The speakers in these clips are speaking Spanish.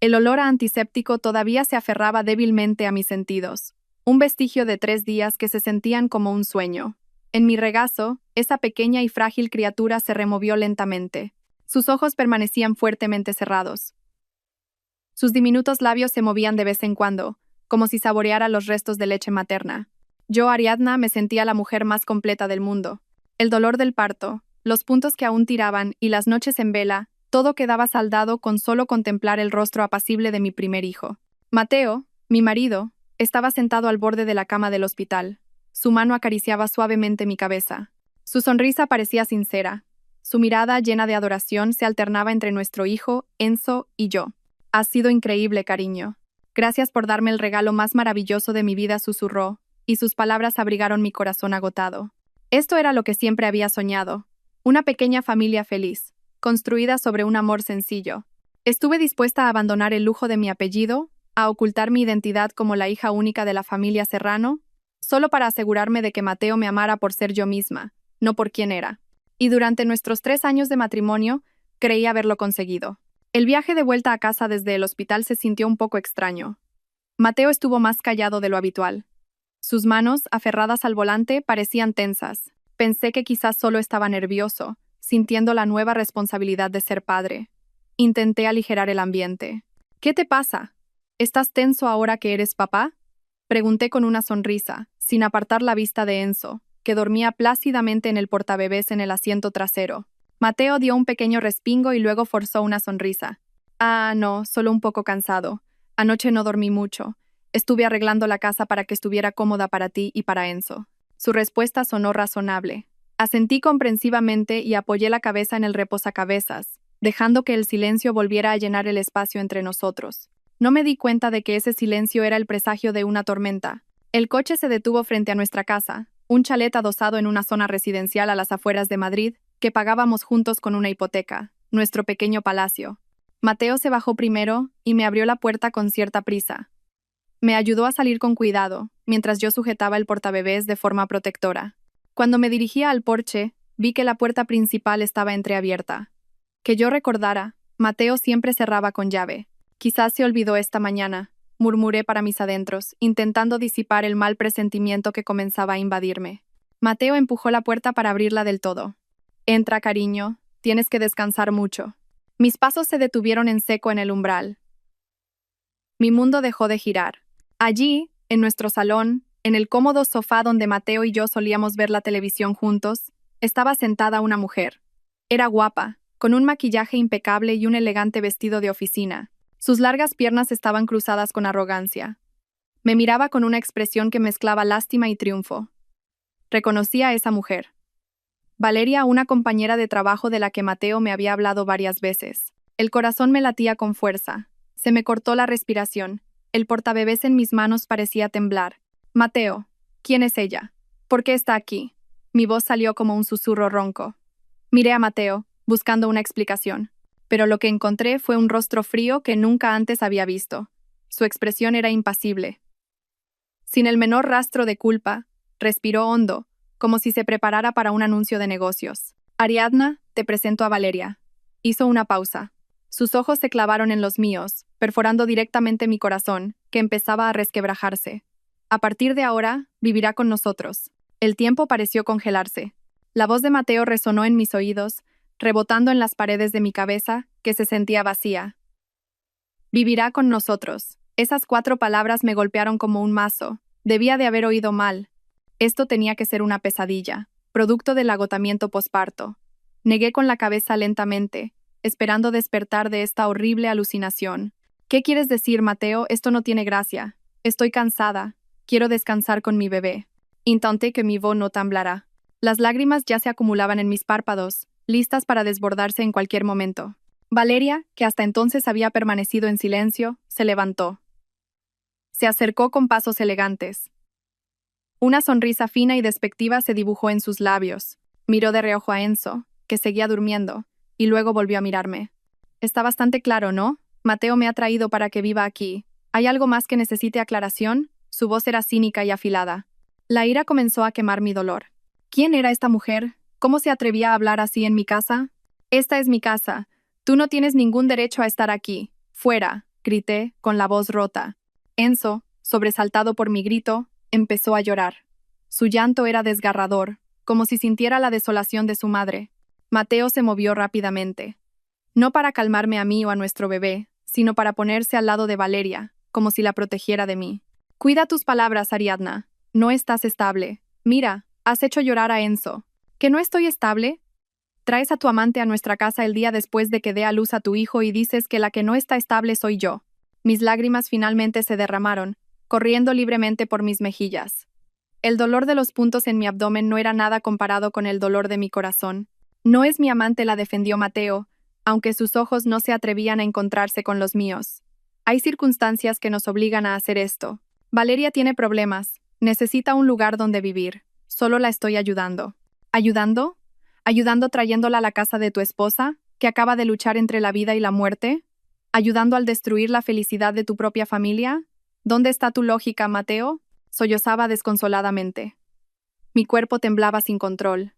El olor a antiséptico todavía se aferraba débilmente a mis sentidos, un vestigio de 3 días que se sentían como un sueño. En mi regazo, esa pequeña y frágil criatura se removió lentamente. Sus ojos permanecían fuertemente cerrados. Sus diminutos labios se movían de vez en cuando, como si saboreara los restos de leche materna. Yo, Ariadna, me sentía la mujer más completa del mundo. El dolor del parto, los puntos que aún tiraban y las noches en vela, todo quedaba saldado con solo contemplar el rostro apacible de mi primer hijo. Mateo, mi marido, estaba sentado al borde de la cama del hospital. Su mano acariciaba suavemente mi cabeza. Su sonrisa parecía sincera. Su mirada, llena de adoración, se alternaba entre nuestro hijo, Enzo, y yo. «Has sido increíble, cariño. Gracias por darme el regalo más maravilloso de mi vida», susurró, y sus palabras abrigaron mi corazón agotado. Esto era lo que siempre había soñado. Una pequeña familia feliz, construida sobre un amor sencillo. Estuve dispuesta a abandonar el lujo de mi apellido, a ocultar mi identidad como la hija única de la familia Serrano, solo para asegurarme de que Mateo me amara por ser yo misma, no por quién era. Y durante nuestros 3 años de matrimonio, creí haberlo conseguido. El viaje de vuelta a casa desde el hospital se sintió un poco extraño. Mateo estuvo más callado de lo habitual. Sus manos, aferradas al volante, parecían tensas. Pensé que quizás solo estaba nervioso, sintiendo la nueva responsabilidad de ser padre. Intenté aligerar el ambiente. «¿Qué te pasa? ¿Estás tenso ahora que eres papá?», pregunté con una sonrisa, sin apartar la vista de Enzo, que dormía plácidamente en el portabebés en el asiento trasero. Mateo dio un pequeño respingo y luego forzó una sonrisa. «Ah, no, solo un poco cansado. Anoche no dormí mucho. Estuve arreglando la casa para que estuviera cómoda para ti y para Enzo». Su respuesta sonó razonable. Asentí comprensivamente y apoyé la cabeza en el reposacabezas, dejando que el silencio volviera a llenar el espacio entre nosotros. No me di cuenta de que ese silencio era el presagio de una tormenta. El coche se detuvo frente a nuestra casa, un chalet adosado en una zona residencial a las afueras de Madrid, que pagábamos juntos con una hipoteca, nuestro pequeño palacio. Mateo se bajó primero y me abrió la puerta con cierta prisa. Me ayudó a salir con cuidado, mientras yo sujetaba el portabebés de forma protectora. Cuando me dirigía al porche, vi que la puerta principal estaba entreabierta. Que yo recordara, Mateo siempre cerraba con llave. «Quizás se olvidó esta mañana», murmuré para mis adentros, intentando disipar el mal presentimiento que comenzaba a invadirme. Mateo empujó la puerta para abrirla del todo. «Entra, cariño, tienes que descansar mucho». Mis pasos se detuvieron en seco en el umbral. Mi mundo dejó de girar. Allí, en nuestro salón, en el cómodo sofá donde Mateo y yo solíamos ver la televisión juntos, estaba sentada una mujer. Era guapa, con un maquillaje impecable y un elegante vestido de oficina. Sus largas piernas estaban cruzadas con arrogancia. Me miraba con una expresión que mezclaba lástima y triunfo. Reconocí a esa mujer. Valeria, una compañera de trabajo de la que Mateo me había hablado varias veces. El corazón me latía con fuerza. Se me cortó la respiración. El portabebés en mis manos parecía temblar. «Mateo, ¿quién es ella? ¿Por qué está aquí?». Mi voz salió como un susurro ronco. Miré a Mateo, buscando una explicación. Pero lo que encontré fue un rostro frío que nunca antes había visto. Su expresión era impasible. Sin el menor rastro de culpa, respiró hondo, como si se preparara para un anuncio de negocios. «Ariadna, te presento a Valeria». Hizo una pausa. Sus ojos se clavaron en los míos, perforando directamente mi corazón, que empezaba a resquebrajarse. «A partir de ahora, vivirá con nosotros». El tiempo pareció congelarse. La voz de Mateo resonó en mis oídos, rebotando en las paredes de mi cabeza, que se sentía vacía. «Vivirá con nosotros». Esas 4 palabras me golpearon como un mazo. Debía de haber oído mal. Esto tenía que ser una pesadilla, producto del agotamiento posparto. Negué con la cabeza lentamente, esperando despertar de esta horrible alucinación. «¿Qué quieres decir, Mateo? Esto no tiene gracia. Estoy cansada. Quiero descansar con mi bebé». Intenté que mi voz no temblara. Las lágrimas ya se acumulaban en mis párpados, listas para desbordarse en cualquier momento. Valeria, que hasta entonces había permanecido en silencio, se levantó. Se acercó con pasos elegantes. Una sonrisa fina y despectiva se dibujó en sus labios. Miró de reojo a Enzo, que seguía durmiendo, y luego volvió a mirarme. «Está bastante claro, ¿no? Mateo me ha traído para que viva aquí. ¿Hay algo más que necesite aclaración?». Su voz era cínica y afilada. La ira comenzó a quemar mi dolor. ¿Quién era esta mujer? ¿Cómo se atrevía a hablar así en mi casa? «Esta es mi casa. Tú no tienes ningún derecho a estar aquí. Fuera». grité, con la voz rota. Enzo, sobresaltado por mi grito, empezó a llorar. Su llanto era desgarrador, como si sintiera la desolación de su madre. Mateo se movió rápidamente. No para calmarme a mí o a nuestro bebé, sino para ponerse al lado de Valeria, como si la protegiera de mí. Cuida tus palabras, Ariadna. No estás estable. Mira, has hecho llorar a Enzo. ¿Que no estoy estable? Traes a tu amante a nuestra casa el día después de que dé a luz a tu hijo y dices que la que no está estable soy yo. Mis lágrimas finalmente se derramaron, corriendo libremente por mis mejillas. El dolor de los puntos en mi abdomen no era nada comparado con el dolor de mi corazón. No es mi amante, la defendió Mateo, aunque sus ojos no se atrevían a encontrarse con los míos. Hay circunstancias que nos obligan a hacer esto. Valeria tiene problemas, necesita un lugar donde vivir. Solo la estoy ayudando. ¿Ayudando? ¿Ayudando trayéndola a la casa de tu esposa, que acaba de luchar entre la vida y la muerte? ¿Ayudando al destruir la felicidad de tu propia familia? ¿Dónde está tu lógica, Mateo? Sollozaba desconsoladamente. Mi cuerpo temblaba sin control.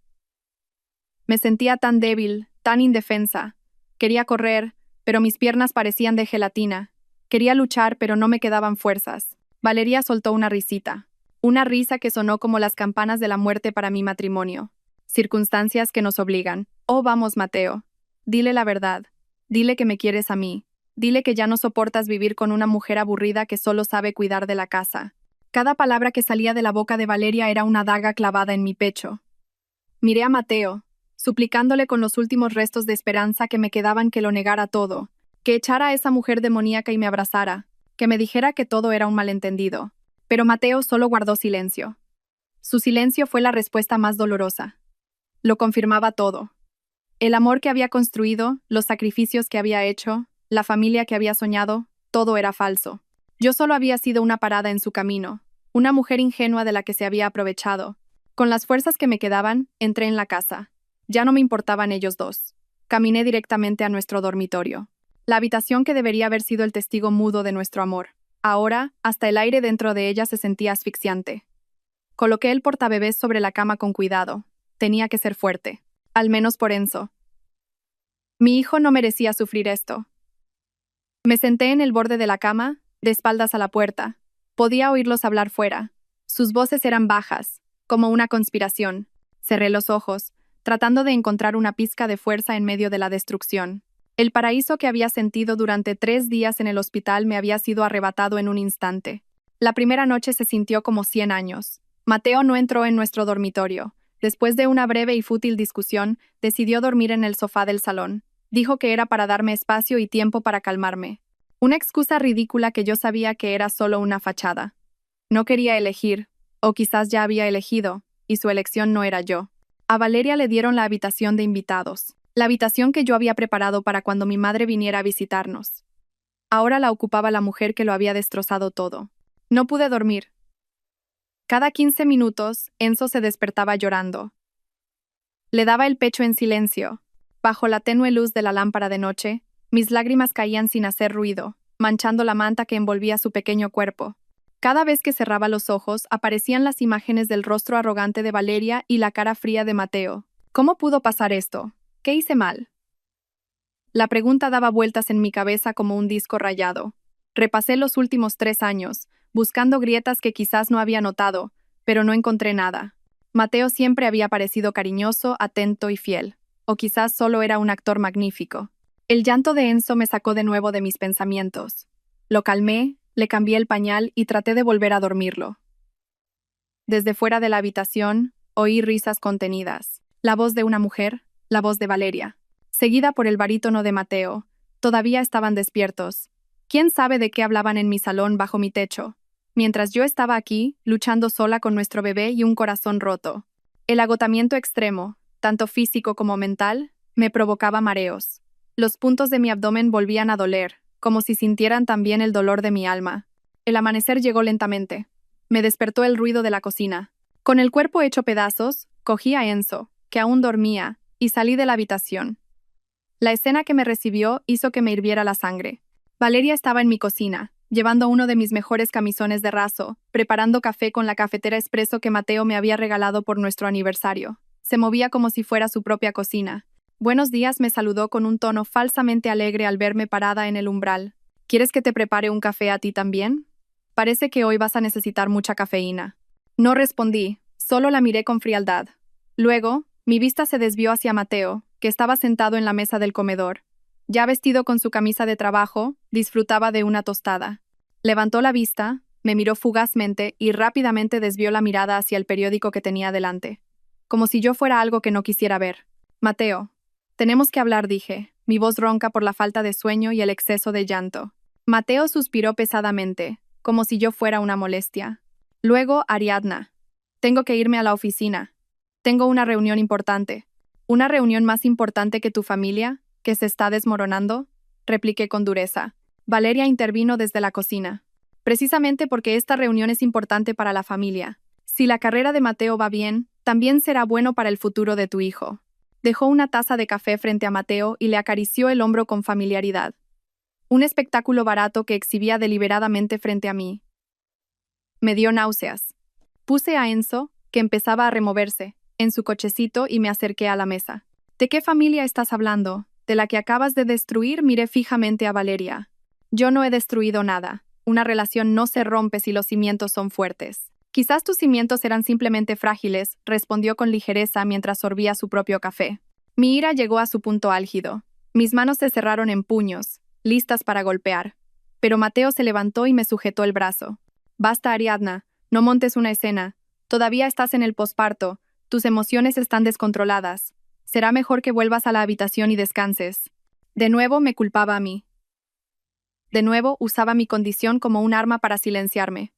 Me sentía tan débil, tan indefensa. Quería correr, pero mis piernas parecían de gelatina. Quería luchar, pero no me quedaban fuerzas. Valeria soltó una risita. Una risa que sonó como las campanas de la muerte para mi matrimonio. Circunstancias que nos obligan. Oh, vamos, Mateo. Dile la verdad. Dile que me quieres a mí. Dile que ya no soportas vivir con una mujer aburrida que solo sabe cuidar de la casa. Cada palabra que salía de la boca de Valeria era una daga clavada en mi pecho. Miré a Mateo, suplicándole con los últimos restos de esperanza que me quedaban que lo negara todo, que echara a esa mujer demoníaca y me abrazara, que me dijera que todo era un malentendido. Pero Mateo solo guardó silencio. Su silencio fue la respuesta más dolorosa. Lo confirmaba todo. El amor que había construido, los sacrificios que había hecho, la familia que había soñado, todo era falso. Yo solo había sido una parada en su camino, una mujer ingenua de la que se había aprovechado. Con las fuerzas que me quedaban, entré en la casa. Ya no me importaban ellos dos. Caminé directamente a nuestro dormitorio. La habitación que debería haber sido el testigo mudo de nuestro amor. Ahora, hasta el aire dentro de ella se sentía asfixiante. Coloqué el portabebés sobre la cama con cuidado. Tenía que ser fuerte. Al menos por Enzo. Mi hijo no merecía sufrir esto. Me senté en el borde de la cama, de espaldas a la puerta. Podía oírlos hablar fuera. Sus voces eran bajas, como una conspiración. Cerré los ojos, tratando de encontrar una pizca de fuerza en medio de la destrucción. El paraíso que había sentido durante 3 días en el hospital me había sido arrebatado en un instante. La primera noche se sintió como 100 años. Mateo no entró en nuestro dormitorio. Después de una breve y fútil discusión, decidió dormir en el sofá del salón. Dijo que era para darme espacio y tiempo para calmarme. Una excusa ridícula que yo sabía que era solo una fachada. No quería elegir, o quizás ya había elegido, y su elección no era yo. A Valeria le dieron la habitación de invitados, la habitación que yo había preparado para cuando mi madre viniera a visitarnos. Ahora la ocupaba la mujer que lo había destrozado todo. No pude dormir. Cada 15 minutos, Enzo se despertaba llorando. Le daba el pecho en silencio. Bajo la tenue luz de la lámpara de noche, mis lágrimas caían sin hacer ruido, manchando la manta que envolvía su pequeño cuerpo. Cada vez que cerraba los ojos, aparecían las imágenes del rostro arrogante de Valeria y la cara fría de Mateo. ¿Cómo pudo pasar esto? ¿Qué hice mal? La pregunta daba vueltas en mi cabeza como un disco rayado. Repasé los últimos 3 años, buscando grietas que quizás no había notado, pero no encontré nada. Mateo siempre había parecido cariñoso, atento y fiel. O quizás solo era un actor magnífico. El llanto de Enzo me sacó de nuevo de mis pensamientos. Lo calmé, le cambié el pañal y traté de volver a dormirlo. Desde fuera de la habitación, oí risas contenidas. La voz de una mujer, la voz de Valeria, seguida por el barítono de Mateo. Todavía estaban despiertos. ¿Quién sabe de qué hablaban en mi salón bajo mi techo? Mientras yo estaba aquí, luchando sola con nuestro bebé y un corazón roto. El agotamiento extremo, tanto físico como mental, me provocaba mareos. Los puntos de mi abdomen volvían a doler, como si sintieran también el dolor de mi alma. El amanecer llegó lentamente. Me despertó el ruido de la cocina. Con el cuerpo hecho pedazos, cogí a Enzo, que aún dormía, y salí de la habitación. La escena que me recibió hizo que me hirviera la sangre. Valeria estaba en mi cocina, llevando uno de mis mejores camisones de raso, preparando café con la cafetera expreso que Mateo me había regalado por nuestro aniversario. Se movía como si fuera su propia cocina. Buenos días, me saludó con un tono falsamente alegre al verme parada en el umbral. ¿Quieres que te prepare un café a ti también? Parece que hoy vas a necesitar mucha cafeína. No respondí, solo la miré con frialdad. Luego, mi vista se desvió hacia Mateo, que estaba sentado en la mesa del comedor. Ya vestido con su camisa de trabajo, disfrutaba de una tostada. Levantó la vista, me miró fugazmente y rápidamente desvió la mirada hacia el periódico que tenía delante. Como si yo fuera algo que no quisiera ver. Mateo. Tenemos que hablar, dije, mi voz ronca por la falta de sueño y el exceso de llanto. Mateo suspiró pesadamente, como si yo fuera una molestia. Luego, Ariadna. Tengo que irme a la oficina. Tengo una reunión importante. ¿Una reunión más importante que tu familia, que se está desmoronando? Repliqué con dureza. Valeria intervino desde la cocina. Precisamente porque esta reunión es importante para la familia. Si la carrera de Mateo va bien, también será bueno para el futuro de tu hijo. Dejó una taza de café frente a Mateo y le acarició el hombro con familiaridad. Un espectáculo barato que exhibía deliberadamente frente a mí. Me dio náuseas. Puse a Enzo, que empezaba a removerse, en su cochecito y me acerqué a la mesa. ¿De qué familia estás hablando? ¿De la que acabas de destruir? Miré fijamente a Valeria. Yo no he destruido nada. Una relación no se rompe si los cimientos son fuertes. Quizás tus cimientos eran simplemente frágiles, respondió con ligereza mientras sorbía su propio café. Mi ira llegó a su punto álgido. Mis manos se cerraron en puños, listas para golpear. Pero Mateo se levantó y me sujetó el brazo. Basta, Ariadna, no montes una escena. Todavía estás en el posparto, tus emociones están descontroladas. Será mejor que vuelvas a la habitación y descanses. De nuevo me culpaba a mí. De nuevo usaba mi condición como un arma para silenciarme.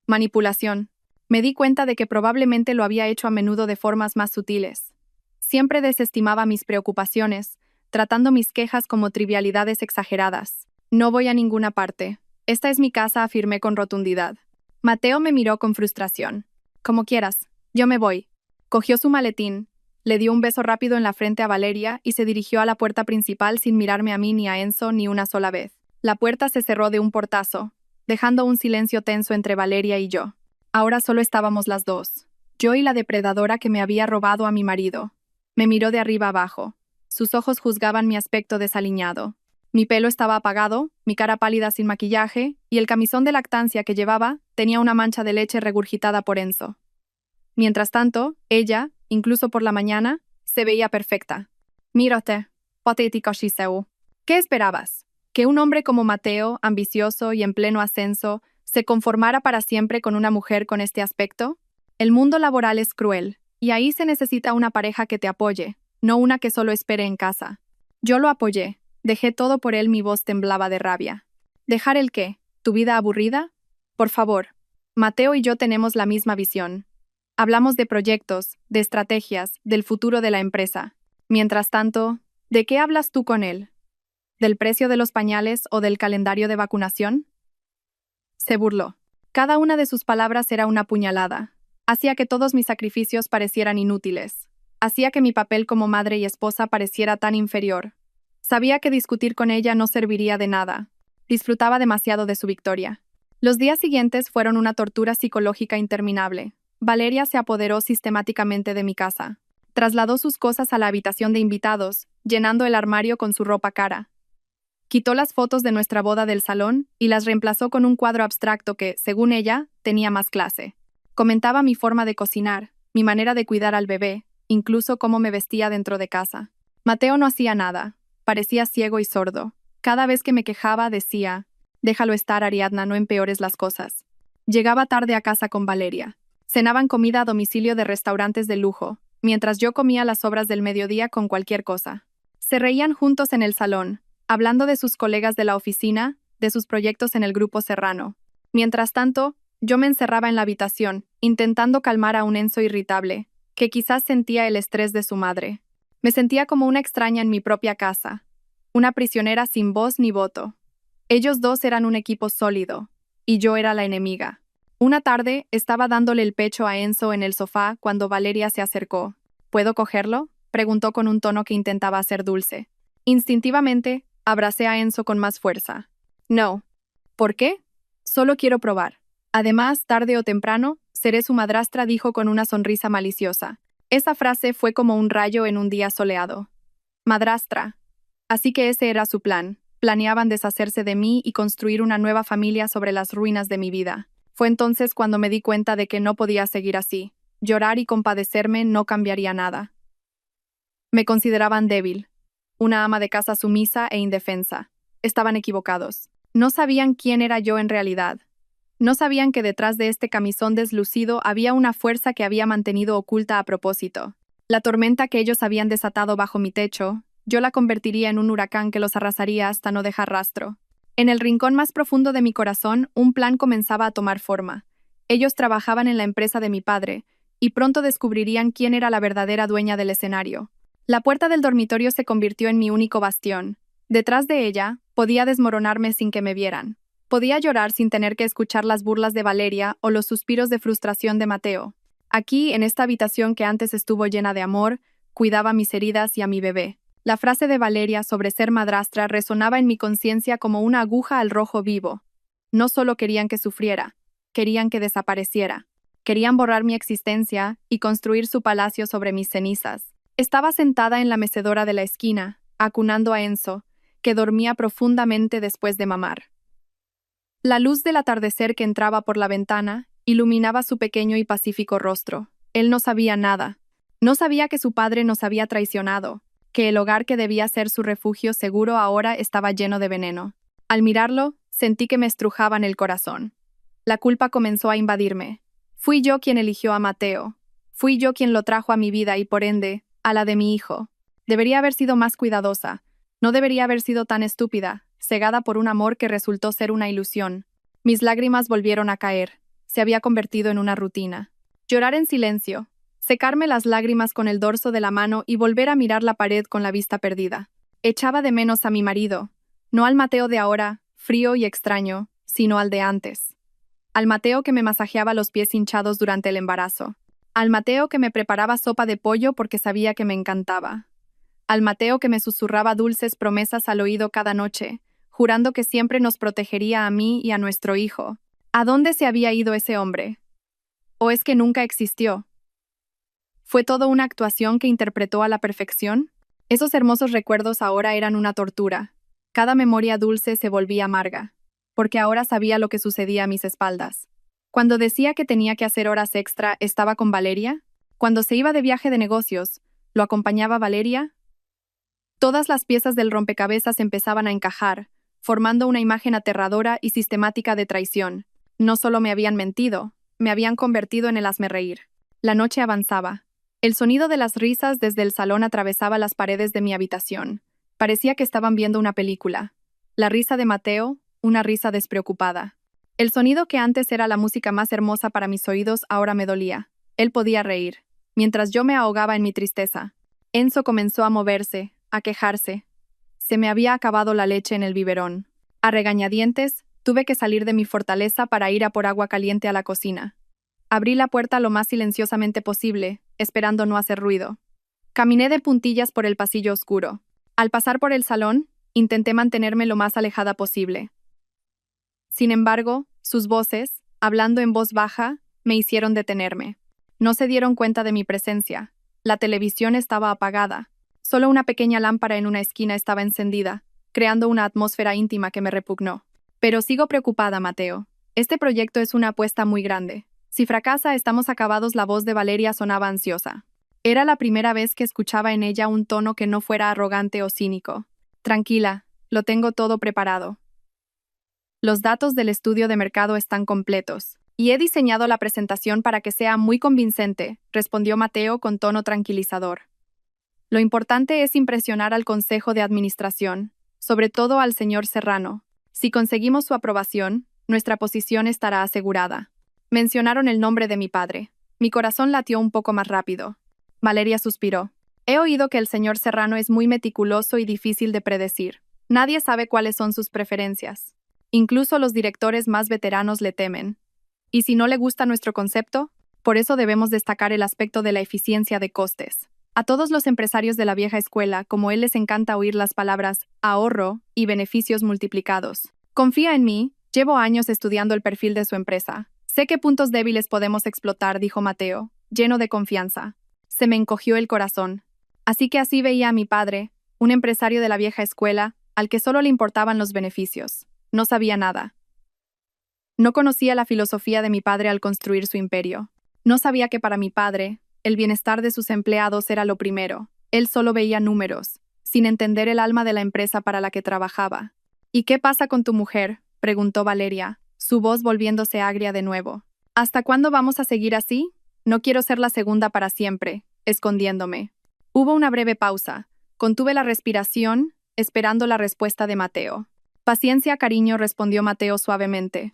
Manipulación. Me di cuenta de que probablemente lo había hecho a menudo de formas más sutiles. Siempre desestimaba mis preocupaciones, tratando mis quejas como trivialidades exageradas. No voy a ninguna parte. Esta es mi casa, afirmé con rotundidad. Mateo me miró con frustración. Como quieras, yo me voy. Cogió su maletín, le dio un beso rápido en la frente a Valeria y se dirigió a la puerta principal sin mirarme a mí ni a Enzo ni una sola vez. La puerta se cerró de un portazo, dejando un silencio tenso entre Valeria y yo. Ahora solo estábamos las dos. Yo y la depredadora que me había robado a mi marido. Me miró de arriba abajo. Sus ojos juzgaban mi aspecto desaliñado. Mi pelo estaba apagado, mi cara pálida sin maquillaje, y el camisón de lactancia que llevaba tenía una mancha de leche regurgitada por Enzo. Mientras tanto, ella, incluso por la mañana, se veía perfecta. Mírate, patética Shiseu. ¿Qué esperabas? ¿Que un hombre como Mateo, ambicioso y en pleno ascenso, se conformara para siempre con una mujer con este aspecto? El mundo laboral es cruel, y ahí se necesita una pareja que te apoye, no una que solo espere en casa. Yo lo apoyé, dejé todo por él, mi voz temblaba de rabia. ¿Dejar el qué? ¿Tu vida aburrida? Por favor. Mateo y yo tenemos la misma visión. Hablamos de proyectos, de estrategias, del futuro de la empresa. Mientras tanto, ¿de qué hablas tú con él? ¿Del precio de los pañales o del calendario de vacunación? Se burló. Cada una de sus palabras era una puñalada. Hacía que todos mis sacrificios parecieran inútiles. Hacía que mi papel como madre y esposa pareciera tan inferior. Sabía que discutir con ella no serviría de nada. Disfrutaba demasiado de su victoria. Los días siguientes fueron una tortura psicológica interminable. Valeria se apoderó sistemáticamente de mi casa. Trasladó sus cosas a la habitación de invitados, llenando el armario con su ropa cara. Quitó las fotos de nuestra boda del salón y las reemplazó con un cuadro abstracto que, según ella, tenía más clase. Comentaba mi forma de cocinar, mi manera de cuidar al bebé, incluso cómo me vestía dentro de casa. Mateo no hacía nada. Parecía ciego y sordo. Cada vez que me quejaba, decía, «Déjalo estar, Ariadna, no empeores las cosas». Llegaba tarde a casa con Valeria. Cenaban comida a domicilio de restaurantes de lujo, mientras yo comía las sobras del mediodía con cualquier cosa. Se reían juntos en el salón, hablando de sus colegas de la oficina, de sus proyectos en el grupo Serrano. Mientras tanto, yo me encerraba en la habitación, intentando calmar a un Enzo irritable, que quizás sentía el estrés de su madre. Me sentía como una extraña en mi propia casa, una prisionera sin voz ni voto. Ellos dos eran un equipo sólido, y yo era la enemiga. Una tarde, estaba dándole el pecho a Enzo en el sofá cuando Valeria se acercó. ¿Puedo cogerlo?, preguntó con un tono que intentaba ser dulce. Instintivamente, abracé a Enzo con más fuerza. No. ¿Por qué? Solo quiero probar. Además, tarde o temprano, seré su madrastra, dijo con una sonrisa maliciosa. Esa frase fue como un rayo en un día soleado. Madrastra. Así que ese era su plan. Planeaban deshacerse de mí y construir una nueva familia sobre las ruinas de mi vida. Fue entonces cuando me di cuenta de que no podía seguir así. Llorar y compadecerme no cambiaría nada. Me consideraban débil, una ama de casa sumisa e indefensa. Estaban equivocados. No sabían quién era yo en realidad. No sabían que detrás de este camisón deslucido había una fuerza que había mantenido oculta a propósito. La tormenta que ellos habían desatado bajo mi techo, yo la convertiría en un huracán que los arrasaría hasta no dejar rastro. En el rincón más profundo de mi corazón, un plan comenzaba a tomar forma. Ellos trabajaban en la empresa de mi padre, y pronto descubrirían quién era la verdadera dueña del escenario. La puerta del dormitorio se convirtió en mi único bastión. Detrás de ella, podía desmoronarme sin que me vieran. Podía llorar sin tener que escuchar las burlas de Valeria o los suspiros de frustración de Mateo. Aquí, en esta habitación que antes estuvo llena de amor, cuidaba mis heridas y a mi bebé. La frase de Valeria sobre ser madrastra resonaba en mi conciencia como una aguja al rojo vivo. No solo querían que sufriera, querían que desapareciera. Querían borrar mi existencia y construir su palacio sobre mis cenizas. Estaba sentada en la mecedora de la esquina, acunando a Enzo, que dormía profundamente después de mamar. La luz del atardecer que entraba por la ventana iluminaba su pequeño y pacífico rostro. Él no sabía nada. No sabía que su padre nos había traicionado, que el hogar que debía ser su refugio seguro ahora estaba lleno de veneno. Al mirarlo, sentí que me estrujaban el corazón. La culpa comenzó a invadirme. Fui yo quien eligió a Mateo. Fui yo quien lo trajo a mi vida y, por ende, a la de mi hijo. Debería haber sido más cuidadosa. No debería haber sido tan estúpida, cegada por un amor que resultó ser una ilusión. Mis lágrimas volvieron a caer. Se había convertido en una rutina. Llorar en silencio, secarme las lágrimas con el dorso de la mano y volver a mirar la pared con la vista perdida. Echaba de menos a mi marido, no al Mateo de ahora, frío y extraño, sino al de antes. Al Mateo que me masajeaba los pies hinchados durante el embarazo. Al Mateo que me preparaba sopa de pollo porque sabía que me encantaba. Al Mateo que me susurraba dulces promesas al oído cada noche, jurando que siempre nos protegería a mí y a nuestro hijo. ¿A dónde se había ido ese hombre? ¿O es que nunca existió? ¿Fue todo una actuación que interpretó a la perfección? Esos hermosos recuerdos ahora eran una tortura. Cada memoria dulce se volvía amarga, porque ahora sabía lo que sucedía a mis espaldas. Cuando decía que tenía que hacer horas extra, ¿estaba con Valeria? Cuando se iba de viaje de negocios, ¿lo acompañaba Valeria? Todas las piezas del rompecabezas empezaban a encajar, formando una imagen aterradora y sistemática de traición. No solo me habían mentido, me habían convertido en el hazmerreír. La noche avanzaba. El sonido de las risas desde el salón atravesaba las paredes de mi habitación. Parecía que estaban viendo una película. La risa de Mateo, una risa despreocupada. El sonido que antes era la música más hermosa para mis oídos ahora me dolía. Él podía reír, mientras yo me ahogaba en mi tristeza. Enzo comenzó a moverse, a quejarse. Se me había acabado la leche en el biberón. A regañadientes, tuve que salir de mi fortaleza para ir a por agua caliente a la cocina. Abrí la puerta lo más silenciosamente posible, esperando no hacer ruido. Caminé de puntillas por el pasillo oscuro. Al pasar por el salón, intenté mantenerme lo más alejada posible. Sin embargo, sus voces, hablando en voz baja, me hicieron detenerme. No se dieron cuenta de mi presencia. La televisión estaba apagada. Solo una pequeña lámpara en una esquina estaba encendida, creando una atmósfera íntima que me repugnó. Pero sigo preocupada, Mateo. Este proyecto es una apuesta muy grande. Si fracasa, estamos acabados. La voz de Valeria sonaba ansiosa. Era la primera vez que escuchaba en ella un tono que no fuera arrogante o cínico. Tranquila, lo tengo todo preparado. Los datos del estudio de mercado están completos, y he diseñado la presentación para que sea muy convincente, respondió Mateo con tono tranquilizador. Lo importante es impresionar al Consejo de Administración, sobre todo al señor Serrano. Si conseguimos su aprobación, nuestra posición estará asegurada. Mencionaron el nombre de mi padre. Mi corazón latió un poco más rápido. Valeria suspiró. He oído que el señor Serrano es muy meticuloso y difícil de predecir. Nadie sabe cuáles son sus preferencias. Incluso los directores más veteranos le temen. ¿Y si no le gusta nuestro concepto? Por eso debemos destacar el aspecto de la eficiencia de costes. A todos los empresarios de la vieja escuela, como él, les encanta oír las palabras ahorro y beneficios multiplicados. Confía en mí, llevo años estudiando el perfil de su empresa. Sé qué puntos débiles podemos explotar, dijo Mateo, lleno de confianza. Se me encogió el corazón. Así que así veía a mi padre, un empresario de la vieja escuela, al que solo le importaban los beneficios. No sabía nada. No conocía la filosofía de mi padre al construir su imperio. No sabía que para mi padre, el bienestar de sus empleados era lo primero. Él solo veía números, sin entender el alma de la empresa para la que trabajaba. ¿Y qué pasa con tu mujer?, preguntó Valeria, su voz volviéndose agria de nuevo. ¿Hasta cuándo vamos a seguir así? No quiero ser la segunda para siempre, escondiéndome. Hubo una breve pausa. Contuve la respiración, esperando la respuesta de Mateo. Paciencia, cariño, respondió Mateo suavemente.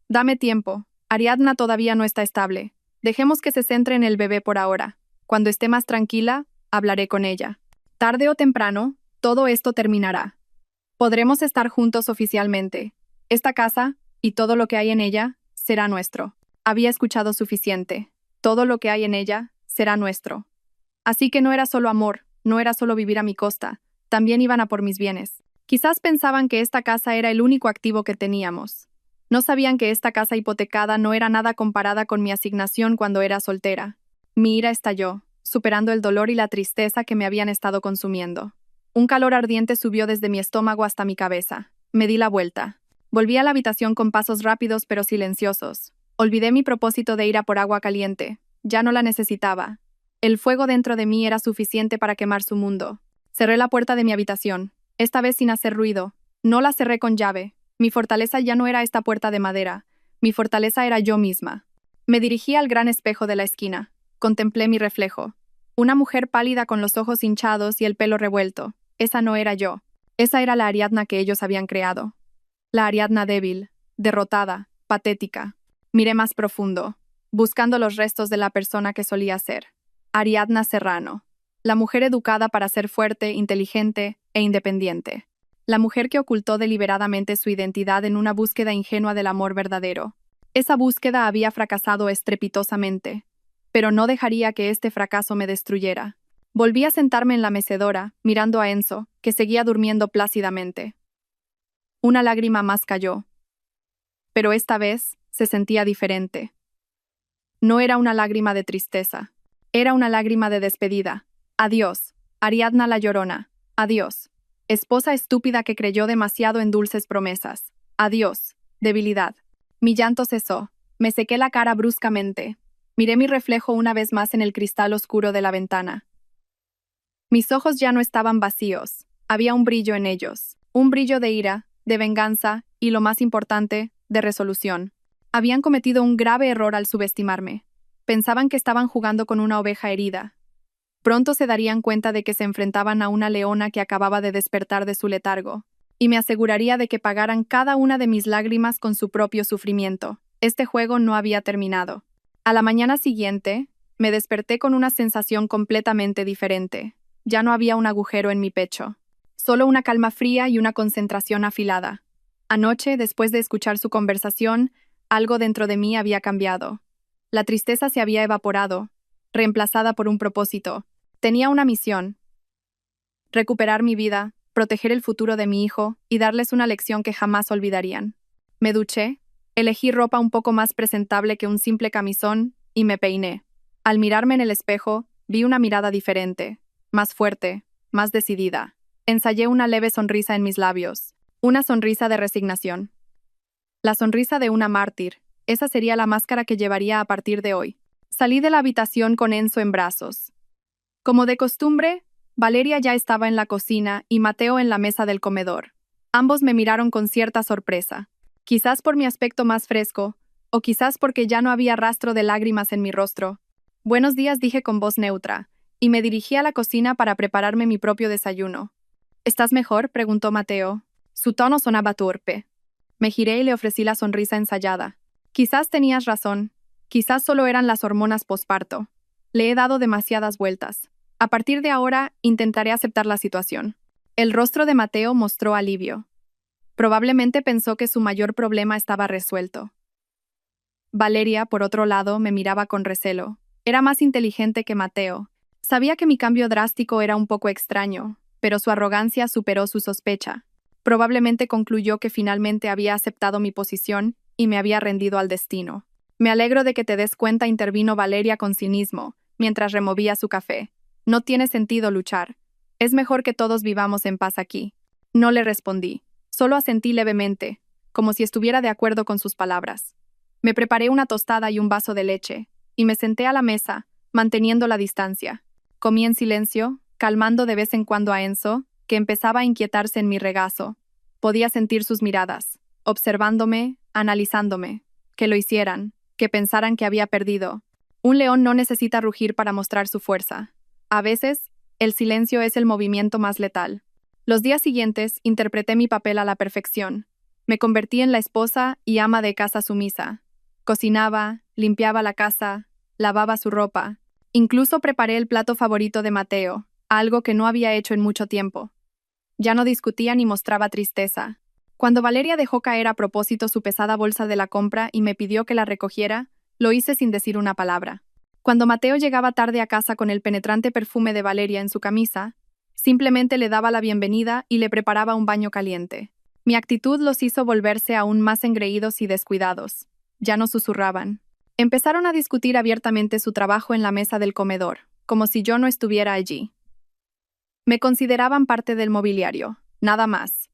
Dame tiempo. Ariadna todavía no está estable. Dejemos que se centre en el bebé por ahora. Cuando esté más tranquila, hablaré con ella. Tarde o temprano, todo esto terminará. Podremos estar juntos oficialmente. Esta casa, y todo lo que hay en ella, será nuestro. Había escuchado suficiente. Todo lo que hay en ella, será nuestro. Así que no era solo amor, no era solo vivir a mi costa, también iban a por mis bienes. Quizás pensaban que esta casa era el único activo que teníamos. No sabían que esta casa hipotecada no era nada comparada con mi asignación cuando era soltera. Mi ira estalló, superando el dolor y la tristeza que me habían estado consumiendo. Un calor ardiente subió desde mi estómago hasta mi cabeza. Me di la vuelta. Volví a la habitación con pasos rápidos pero silenciosos. Olvidé mi propósito de ir a por agua caliente. Ya no la necesitaba. El fuego dentro de mí era suficiente para quemar su mundo. Cerré la puerta de mi habitación, esta vez sin hacer ruido. No la cerré con llave. Mi fortaleza ya no era esta puerta de madera. Mi fortaleza era yo misma. Me dirigí al gran espejo de la esquina. Contemplé mi reflejo. Una mujer pálida con los ojos hinchados y el pelo revuelto. Esa no era yo. Esa era la Ariadna que ellos habían creado. La Ariadna débil, derrotada, patética. Miré más profundo, buscando los restos de la persona que solía ser. Ariadna Serrano. La mujer educada para ser fuerte, inteligente e independiente. La mujer que ocultó deliberadamente su identidad en una búsqueda ingenua del amor verdadero. Esa búsqueda había fracasado estrepitosamente, pero no dejaría que este fracaso me destruyera. Volví a sentarme en la mecedora, mirando a Enzo, que seguía durmiendo plácidamente. Una lágrima más cayó. Pero esta vez se sentía diferente. No era una lágrima de tristeza. Era una lágrima de despedida. Adiós, Ariadna la Llorona. Adiós. Esposa estúpida que creyó demasiado en dulces promesas. Adiós, debilidad. Mi llanto cesó. Me sequé la cara bruscamente. Miré mi reflejo una vez más en el cristal oscuro de la ventana. Mis ojos ya no estaban vacíos. Había un brillo en ellos. Un brillo de ira, de venganza y, lo más importante, de resolución. Habían cometido un grave error al subestimarme. Pensaban que estaban jugando con una oveja herida. Pronto se darían cuenta de que se enfrentaban a una leona que acababa de despertar de su letargo, y me aseguraría de que pagaran cada una de mis lágrimas con su propio sufrimiento. Este juego no había terminado. A la mañana siguiente, me desperté con una sensación completamente diferente. Ya no había un agujero en mi pecho. Solo una calma fría y una concentración afilada. Anoche, después de escuchar su conversación, algo dentro de mí había cambiado. La tristeza se había evaporado, reemplazada por un propósito. Tenía una misión: recuperar mi vida, proteger el futuro de mi hijo y darles una lección que jamás olvidarían. Me duché, elegí ropa un poco más presentable que un simple camisón y me peiné. Al mirarme en el espejo, vi una mirada diferente, más fuerte, más decidida. Ensayé una leve sonrisa en mis labios, una sonrisa de resignación. La sonrisa de una mártir. Esa sería la máscara que llevaría a partir de hoy. Salí de la habitación con Enzo en brazos. Como de costumbre, Valeria ya estaba en la cocina y Mateo en la mesa del comedor. Ambos me miraron con cierta sorpresa. Quizás por mi aspecto más fresco, o quizás porque ya no había rastro de lágrimas en mi rostro. Buenos días, dije con voz neutra, y me dirigí a la cocina para prepararme mi propio desayuno. ¿Estás mejor?, preguntó Mateo. Su tono sonaba torpe. Me giré y le ofrecí la sonrisa ensayada. Quizás tenías razón. Quizás solo eran las hormonas posparto. Le he dado demasiadas vueltas. A partir de ahora, intentaré aceptar la situación. El rostro de Mateo mostró alivio. Probablemente pensó que su mayor problema estaba resuelto. Valeria, por otro lado, me miraba con recelo. Era más inteligente que Mateo. Sabía que mi cambio drástico era un poco extraño, pero su arrogancia superó su sospecha. Probablemente concluyó que finalmente había aceptado mi posición y me había rendido al destino. Me alegro de que te des cuenta, intervino Valeria con cinismo, mientras removía su café. No tiene sentido luchar. Es mejor que todos vivamos en paz aquí. No le respondí. Solo asentí levemente, como si estuviera de acuerdo con sus palabras. Me preparé una tostada y un vaso de leche, y me senté a la mesa, manteniendo la distancia. Comí en silencio, calmando de vez en cuando a Enzo, que empezaba a inquietarse en mi regazo. Podía sentir sus miradas, observándome, analizándome. Que lo hicieran, que pensaran que había perdido. Un león no necesita rugir para mostrar su fuerza. A veces, el silencio es el movimiento más letal. Los días siguientes interpreté mi papel a la perfección. Me convertí en la esposa y ama de casa sumisa. Cocinaba, limpiaba la casa, lavaba su ropa. Incluso preparé el plato favorito de Mateo, algo que no había hecho en mucho tiempo. Ya no discutía ni mostraba tristeza. Cuando Valeria dejó caer a propósito su pesada bolsa de la compra y me pidió que la recogiera, lo hice sin decir una palabra. Cuando Mateo llegaba tarde a casa con el penetrante perfume de Valeria en su camisa, simplemente le daba la bienvenida y le preparaba un baño caliente. Mi actitud los hizo volverse aún más engreídos y descuidados. Ya no susurraban. Empezaron a discutir abiertamente su trabajo en la mesa del comedor, como si yo no estuviera allí. Me consideraban parte del mobiliario, nada más.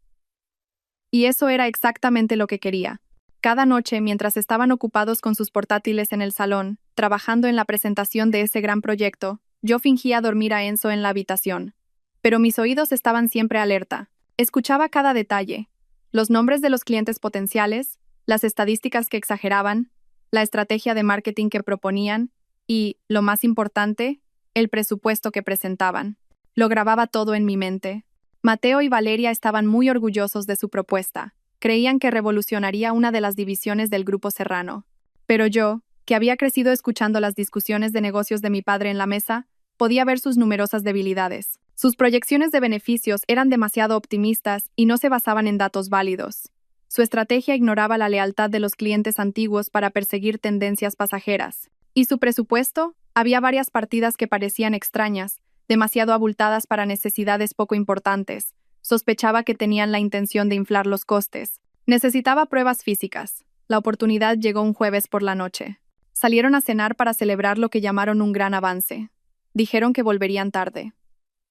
Y eso era exactamente lo que quería. Cada noche, mientras estaban ocupados con sus portátiles en el salón, trabajando en la presentación de ese gran proyecto, yo fingía dormir a Enzo en la habitación. Pero mis oídos estaban siempre alerta. Escuchaba cada detalle. Los nombres de los clientes potenciales, las estadísticas que exageraban, la estrategia de marketing que proponían y, lo más importante, el presupuesto que presentaban. Lo grababa todo en mi mente. Mateo y Valeria estaban muy orgullosos de su propuesta. Creían que revolucionaría una de las divisiones del Grupo Serrano. Pero yo, que había crecido escuchando las discusiones de negocios de mi padre en la mesa, podía ver sus numerosas debilidades. Sus proyecciones de beneficios eran demasiado optimistas y no se basaban en datos válidos. Su estrategia ignoraba la lealtad de los clientes antiguos para perseguir tendencias pasajeras. Y su presupuesto, había varias partidas que parecían extrañas, demasiado abultadas para necesidades poco importantes. Sospechaba que tenían la intención de inflar los costes. Necesitaba pruebas físicas. La oportunidad llegó un jueves por la noche. Salieron a cenar para celebrar lo que llamaron un gran avance. Dijeron que volverían tarde.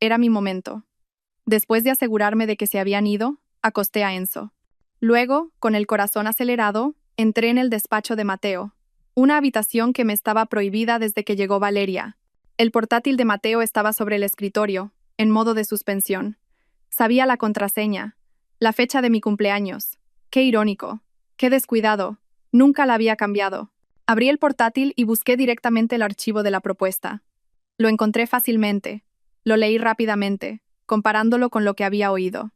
Era mi momento. Después de asegurarme de que se habían ido, acosté a Enzo. Luego, con el corazón acelerado, entré en el despacho de Mateo, una habitación que me estaba prohibida desde que llegó Valeria. El portátil de Mateo estaba sobre el escritorio, en modo de suspensión. Sabía la contraseña, la fecha de mi cumpleaños. Qué irónico, qué descuidado. Nunca la había cambiado. Abrí el portátil y busqué directamente el archivo de la propuesta. Lo encontré fácilmente. Lo leí rápidamente, comparándolo con lo que había oído.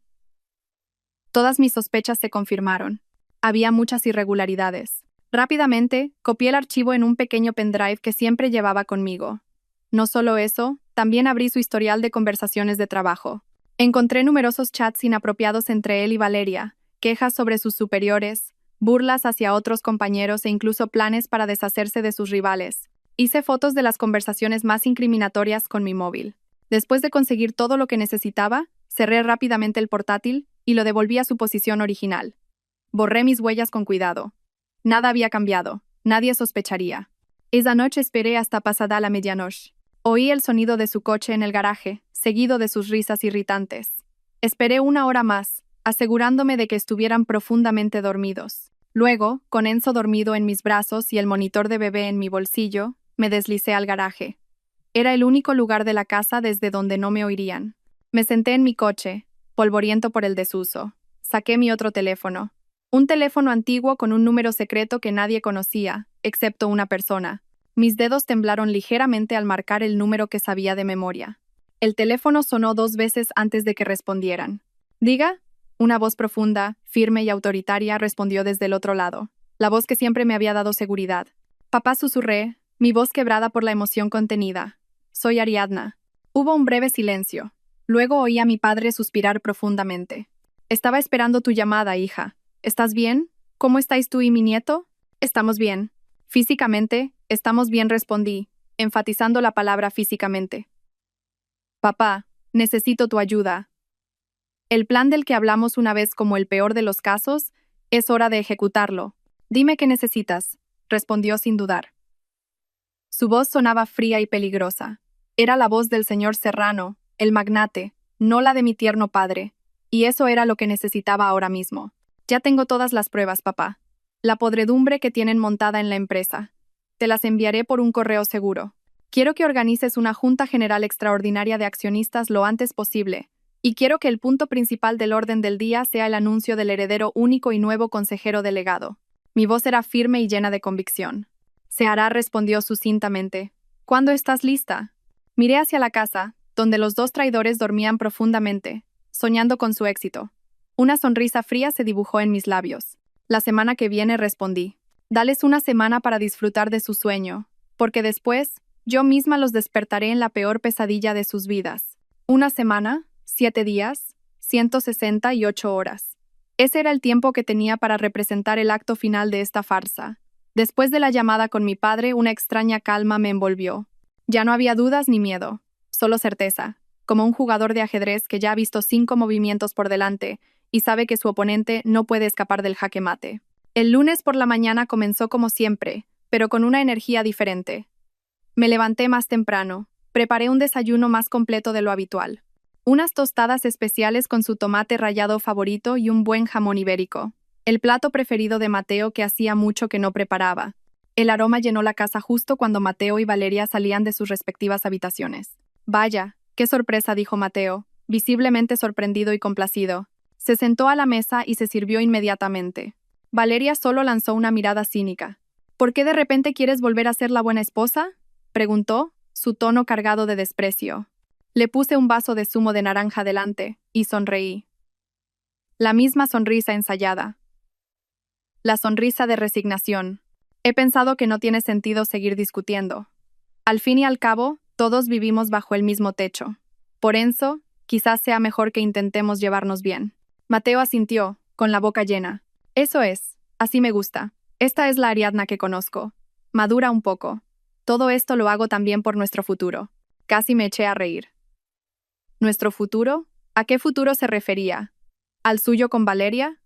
Todas mis sospechas se confirmaron. Había muchas irregularidades. Rápidamente, copié el archivo en un pequeño pendrive que siempre llevaba conmigo. No solo eso, también abrí su historial de conversaciones de trabajo. Encontré numerosos chats inapropiados entre él y Valeria, quejas sobre sus superiores, burlas hacia otros compañeros e incluso planes para deshacerse de sus rivales. Hice fotos de las conversaciones más incriminatorias con mi móvil. Después de conseguir todo lo que necesitaba, cerré rápidamente el portátil y lo devolví a su posición original. Borré mis huellas con cuidado. Nada había cambiado, nadie sospecharía. Esa noche esperé hasta pasada la medianoche. Oí el sonido de su coche en el garaje, seguido de sus risas irritantes. Esperé 1 hora más, asegurándome de que estuvieran profundamente dormidos. Luego, con Enzo dormido en mis brazos y el monitor de bebé en mi bolsillo, me deslicé al garaje. Era el único lugar de la casa desde donde no me oirían. Me senté en mi coche, polvoriento por el desuso. Saqué mi otro teléfono. Un teléfono antiguo con un número secreto que nadie conocía, excepto una persona. Mis dedos temblaron ligeramente al marcar el número que sabía de memoria. El teléfono sonó 2 veces antes de que respondieran. «Diga». Una voz profunda, firme y autoritaria respondió desde el otro lado. La voz que siempre me había dado seguridad. «Papá», susurré, mi voz quebrada por la emoción contenida. «Soy Ariadna». Hubo un breve silencio. Luego oí a mi padre suspirar profundamente. «Estaba esperando tu llamada, hija. ¿Estás bien? ¿Cómo estáis tú y mi nieto?» «Estamos bien. Físicamente, estamos bien», respondí, enfatizando la palabra físicamente. «Papá, necesito tu ayuda. El plan del que hablamos una vez como el peor de los casos, es hora de ejecutarlo. Dime qué necesitas», respondió sin dudar. Su voz sonaba fría y peligrosa. Era la voz del señor Serrano, el magnate, no la de mi tierno padre, Y eso era lo que necesitaba ahora mismo. Ya tengo todas las pruebas, papá. La podredumbre que tienen montada en la empresa. Te las enviaré por un correo seguro. Quiero que organices una junta general extraordinaria de accionistas lo antes posible, y quiero que el punto principal del orden del día sea el anuncio del heredero único y nuevo consejero delegado. Mi voz era firme y llena de convicción. Se hará, respondió sucintamente. ¿Cuándo estás lista? Miré hacia la casa, donde los dos traidores dormían profundamente, soñando con su éxito. Una sonrisa fría se dibujó en mis labios. La semana que viene, respondí. Dales una semana para disfrutar de su sueño, porque después, yo misma los despertaré en la peor pesadilla de sus vidas. Una semana, 7 días, 168 horas. Ese era el tiempo que tenía para representar el acto final de esta farsa. Después de la llamada con mi padre, una extraña calma me envolvió. Ya no había dudas ni miedo, solo certeza, como un jugador de ajedrez que ya ha visto 5 movimientos por delante y sabe que su oponente no puede escapar del jaque mate. El lunes por la mañana comenzó como siempre, pero con una energía diferente. Me levanté más temprano, preparé un desayuno más completo de lo habitual. Unas tostadas especiales con su tomate rallado favorito y un buen jamón ibérico. El plato preferido de Mateo que hacía mucho que no preparaba. El aroma llenó la casa justo cuando Mateo y Valeria salían de sus respectivas habitaciones. Vaya, qué sorpresa, dijo Mateo, visiblemente sorprendido y complacido. Se sentó a la mesa y se sirvió inmediatamente. Valeria solo lanzó una mirada cínica. ¿Por qué de repente quieres volver a ser la buena esposa?, preguntó, su tono cargado de desprecio. Le puse un vaso de zumo de naranja delante, y sonreí. La misma sonrisa ensayada. La sonrisa de resignación. He pensado que no tiene sentido seguir discutiendo. Al fin y al cabo, todos vivimos bajo el mismo techo. Por eso, quizás sea mejor que intentemos llevarnos bien. Mateo asintió, con la boca llena. Eso es, así me gusta. Esta es la Ariadna que conozco. Madura un poco. Todo esto lo hago también por nuestro futuro. Casi me eché a reír. ¿Nuestro futuro? ¿A qué futuro se refería? ¿Al suyo con Valeria?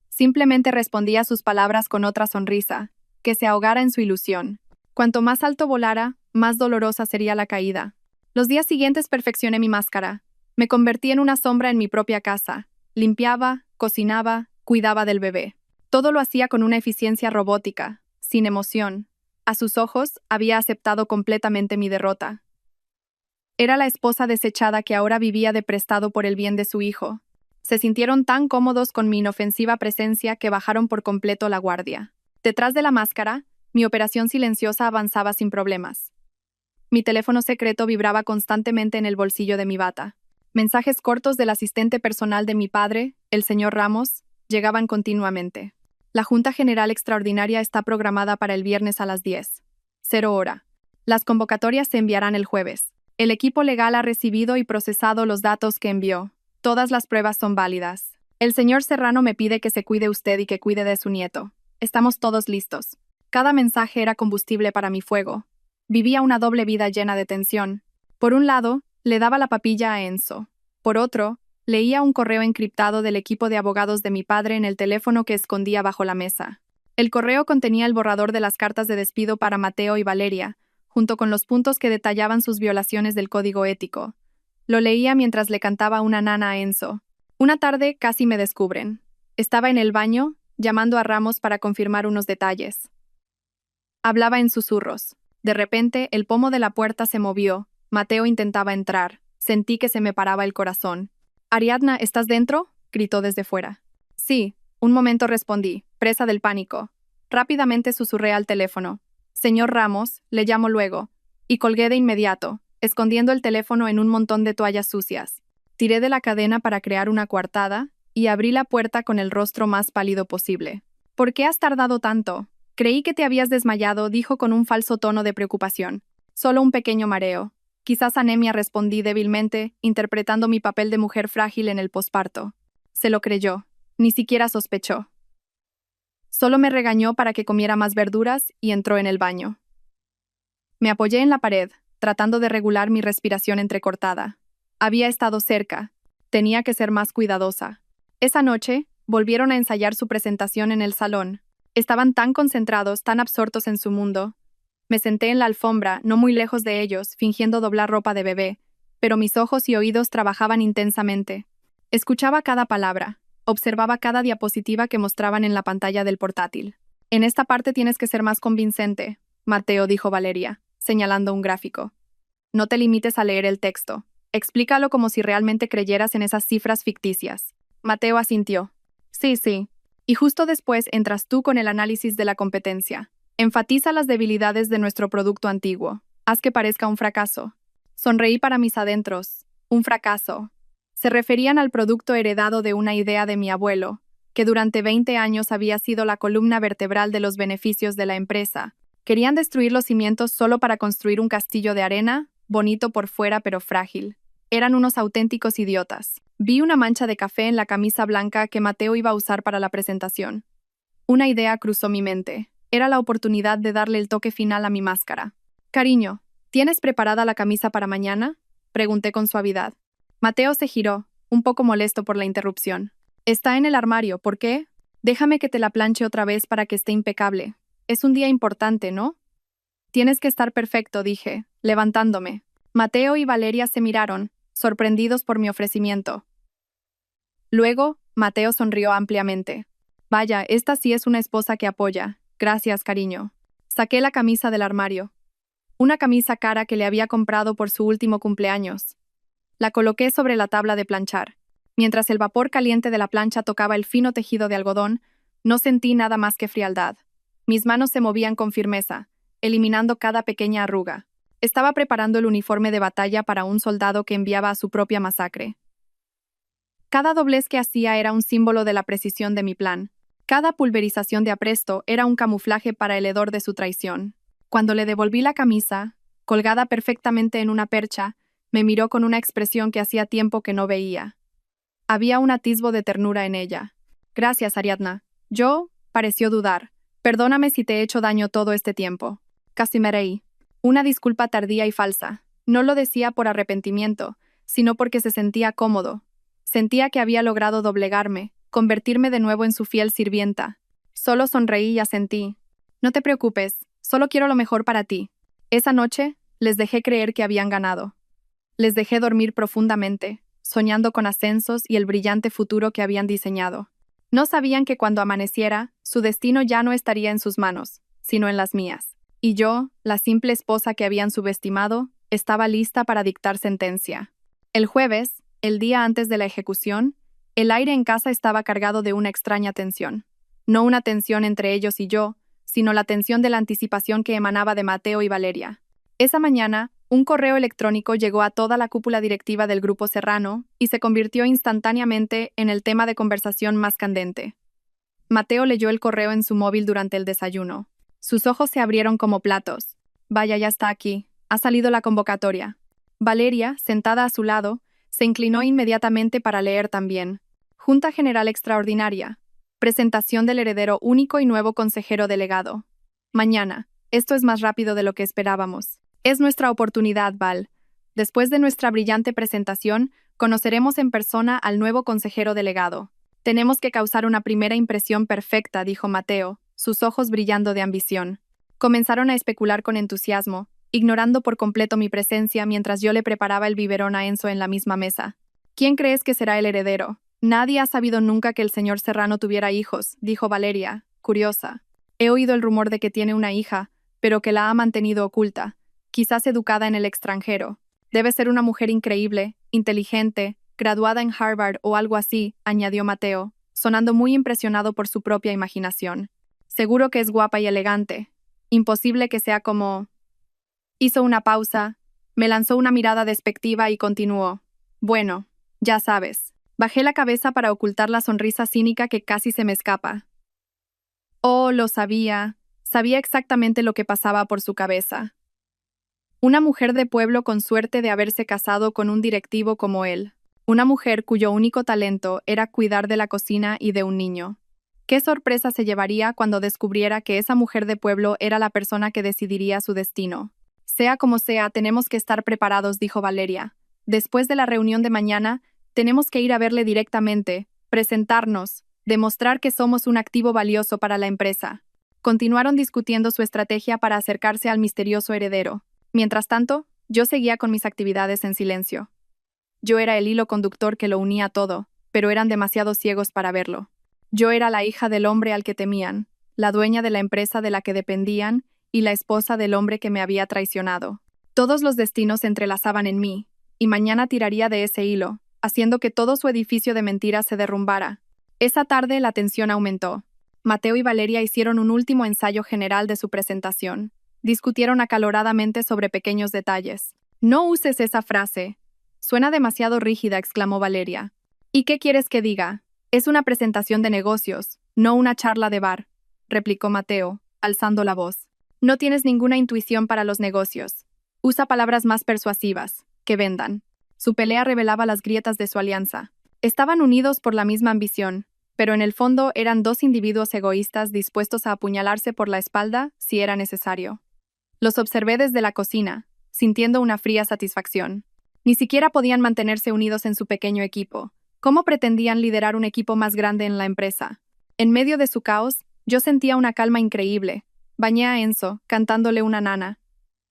Simplemente respondía sus palabras con otra sonrisa, que se ahogara en su ilusión. Cuanto más alto volara, más dolorosa sería la caída. Los días siguientes perfeccioné mi máscara. Me convertí en una sombra en mi propia casa. Limpiaba, cocinaba, cuidaba del bebé. Todo lo hacía con una eficiencia robótica, sin emoción. A sus ojos, había aceptado completamente mi derrota. Era la esposa desechada que ahora vivía de prestado por el bien de su hijo. Se sintieron tan cómodos con mi inofensiva presencia que bajaron por completo la guardia. Detrás de la máscara, mi operación silenciosa avanzaba sin problemas. Mi teléfono secreto vibraba constantemente en el bolsillo de mi bata. Mensajes cortos del asistente personal de mi padre, el señor Ramos, llegaban continuamente. La Junta General Extraordinaria está programada para el viernes a las 10. 0 hora. Las convocatorias se enviarán el jueves. El equipo legal ha recibido y procesado los datos que envió. Todas las pruebas son válidas. El señor Serrano me pide que se cuide usted y que cuide de su nieto. Estamos todos listos. Cada mensaje era combustible para mi fuego. Vivía una doble vida llena de tensión. Por un lado, le daba la papilla a Enzo. Por otro, leía un correo encriptado del equipo de abogados de mi padre en el teléfono que escondía bajo la mesa. El correo contenía el borrador de las cartas de despido para Mateo y Valeria, junto con los puntos que detallaban sus violaciones del código ético. Lo leía mientras le cantaba una nana a Enzo. Una tarde casi me descubren. Estaba en el baño, llamando a Ramos para confirmar unos detalles. Hablaba en susurros. De repente, el pomo de la puerta se movió. Mateo intentaba entrar. Sentí que se me paraba el corazón. «Ariadna, ¿estás dentro?», gritó desde fuera. «Sí», un momento respondí, presa del pánico. Rápidamente susurré al teléfono. «Señor Ramos, le llamo luego». Y colgué de inmediato, escondiendo el teléfono en un montón de toallas sucias. Tiré de la cadena para crear una coartada y abrí la puerta con el rostro más pálido posible. «¿Por qué has tardado tanto? Creí que te habías desmayado», dijo con un falso tono de preocupación. «Solo un pequeño mareo. Quizás anemia», respondí débilmente, interpretando mi papel de mujer frágil en el posparto. Se lo creyó. Ni siquiera sospechó. Solo me regañó para que comiera más verduras y entró en el baño. Me apoyé en la pared, tratando de regular mi respiración entrecortada. Había estado cerca. Tenía que ser más cuidadosa. Esa noche, volvieron a ensayar su presentación en el salón. Estaban tan concentrados, tan absortos en su mundo. Me senté en la alfombra, no muy lejos de ellos, fingiendo doblar ropa de bebé, pero mis ojos y oídos trabajaban intensamente. Escuchaba cada palabra, observaba cada diapositiva que mostraban en la pantalla del portátil. En esta parte tienes que ser más convincente, Mateo, dijo Valeria, señalando un gráfico. No te limites a leer el texto. Explícalo como si realmente creyeras en esas cifras ficticias. Mateo asintió. Sí, sí. Y justo después entras tú con el análisis de la competencia. Enfatiza las debilidades de nuestro producto antiguo. Haz que parezca un fracaso. Sonreí para mis adentros. Un fracaso. Se referían al producto heredado de una idea de mi abuelo, que durante 20 años había sido la columna vertebral de los beneficios de la empresa. Querían destruir los cimientos solo para construir un castillo de arena, bonito por fuera pero frágil. Eran unos auténticos idiotas. Vi una mancha de café en la camisa blanca que Mateo iba a usar para la presentación. Una idea cruzó mi mente. Era la oportunidad de darle el toque final a mi máscara. Cariño, ¿tienes preparada la camisa para mañana? Pregunté con suavidad. Mateo se giró, un poco molesto por la interrupción. Está en el armario, ¿por qué? Déjame que te la planche otra vez para que esté impecable. Es un día importante, ¿no? Tienes que estar perfecto, dije, levantándome. Mateo y Valeria se miraron, sorprendidos por mi ofrecimiento. Luego, Mateo sonrió ampliamente. Vaya, esta sí es una esposa que apoya. Gracias, cariño. Saqué la camisa del armario. Una camisa cara que le había comprado por su último cumpleaños. La coloqué sobre la tabla de planchar. Mientras el vapor caliente de la plancha tocaba el fino tejido de algodón, no sentí nada más que frialdad. Mis manos se movían con firmeza, eliminando cada pequeña arruga. Estaba preparando el uniforme de batalla para un soldado que enviaba a su propia masacre. Cada doblez que hacía era un símbolo de la precisión de mi plan. Cada pulverización de apresto era un camuflaje para el hedor de su traición. Cuando le devolví la camisa, colgada perfectamente en una percha, me miró con una expresión que hacía tiempo que no veía. Había un atisbo de ternura en ella. Gracias, Ariadna. Yo, pareció dudar. Perdóname si te he hecho daño todo este tiempo. Casi me reí. Una disculpa tardía y falsa. No lo decía por arrepentimiento, sino porque se sentía cómodo. Sentía que había logrado doblegarme, convertirme de nuevo en su fiel sirvienta. Solo sonreí y asentí. No te preocupes, solo quiero lo mejor para ti. Esa noche, les dejé creer que habían ganado. Les dejé dormir profundamente, soñando con ascensos y el brillante futuro que habían diseñado. No sabían que cuando amaneciera, su destino ya no estaría en sus manos, sino en las mías. Y yo, la simple esposa que habían subestimado, estaba lista para dictar sentencia. El jueves, el día antes de la ejecución, el aire en casa estaba cargado de una extraña tensión. No una tensión entre ellos y yo, sino la tensión de la anticipación que emanaba de Mateo y Valeria. Esa mañana, un correo electrónico llegó a toda la cúpula directiva del Grupo Serrano y se convirtió instantáneamente en el tema de conversación más candente. Mateo leyó el correo en su móvil durante el desayuno. Sus ojos se abrieron como platos. Vaya, ya está aquí. Ha salido la convocatoria. Valeria, sentada a su lado, se inclinó inmediatamente para leer también. Junta General Extraordinaria. Presentación del heredero único y nuevo consejero delegado. Mañana. Esto es más rápido de lo que esperábamos. Es nuestra oportunidad, Val. Después de nuestra brillante presentación, conoceremos en persona al nuevo consejero delegado. Tenemos que causar una primera impresión perfecta, dijo Mateo, sus ojos brillando de ambición. Comenzaron a especular con entusiasmo, ignorando por completo mi presencia mientras yo le preparaba el biberón a Enzo en la misma mesa. ¿Quién crees que será el heredero? Nadie ha sabido nunca que el señor Serrano tuviera hijos, dijo Valeria, curiosa. He oído el rumor de que tiene una hija, pero que la ha mantenido oculta. Quizás educada en el extranjero. Debe ser una mujer increíble, inteligente, graduada en Harvard o algo así, añadió Mateo, sonando muy impresionado por su propia imaginación. Seguro que es guapa y elegante. Imposible que sea como... Hizo una pausa, me lanzó una mirada despectiva y continuó. Bueno, ya sabes. Bajé la cabeza para ocultar la sonrisa cínica que casi se me escapa. Oh, lo sabía. Sabía exactamente lo que pasaba por su cabeza. Una mujer de pueblo con suerte de haberse casado con un directivo como él. Una mujer cuyo único talento era cuidar de la cocina y de un niño. ¿Qué sorpresa se llevaría cuando descubriera que esa mujer de pueblo era la persona que decidiría su destino? Sea como sea, tenemos que estar preparados, dijo Valeria. Después de la reunión de mañana, tenemos que ir a verle directamente, presentarnos, demostrar que somos un activo valioso para la empresa. Continuaron discutiendo su estrategia para acercarse al misterioso heredero. Mientras tanto, yo seguía con mis actividades en silencio. Yo era el hilo conductor que lo unía todo, pero eran demasiado ciegos para verlo. Yo era la hija del hombre al que temían, la dueña de la empresa de la que dependían y la esposa del hombre que me había traicionado. Todos los destinos se entrelazaban en mí, y mañana tiraría de ese hilo, haciendo que todo su edificio de mentiras se derrumbara. Esa tarde la tensión aumentó. Mateo y Valeria hicieron un último ensayo general de su presentación. Discutieron acaloradamente sobre pequeños detalles. «No uses esa frase. Suena demasiado rígida», exclamó Valeria. «¿Y qué quieres que diga? Es una presentación de negocios, no una charla de bar», replicó Mateo, alzando la voz. «No tienes ninguna intuición para los negocios. Usa palabras más persuasivas, que vendan». Su pelea revelaba las grietas de su alianza. Estaban unidos por la misma ambición, pero en el fondo eran dos individuos egoístas dispuestos a apuñalarse por la espalda si era necesario. Los observé desde la cocina, sintiendo una fría satisfacción. Ni siquiera podían mantenerse unidos en su pequeño equipo. ¿Cómo pretendían liderar un equipo más grande en la empresa? En medio de su caos, yo sentía una calma increíble. Bañé a Enzo, cantándole una nana.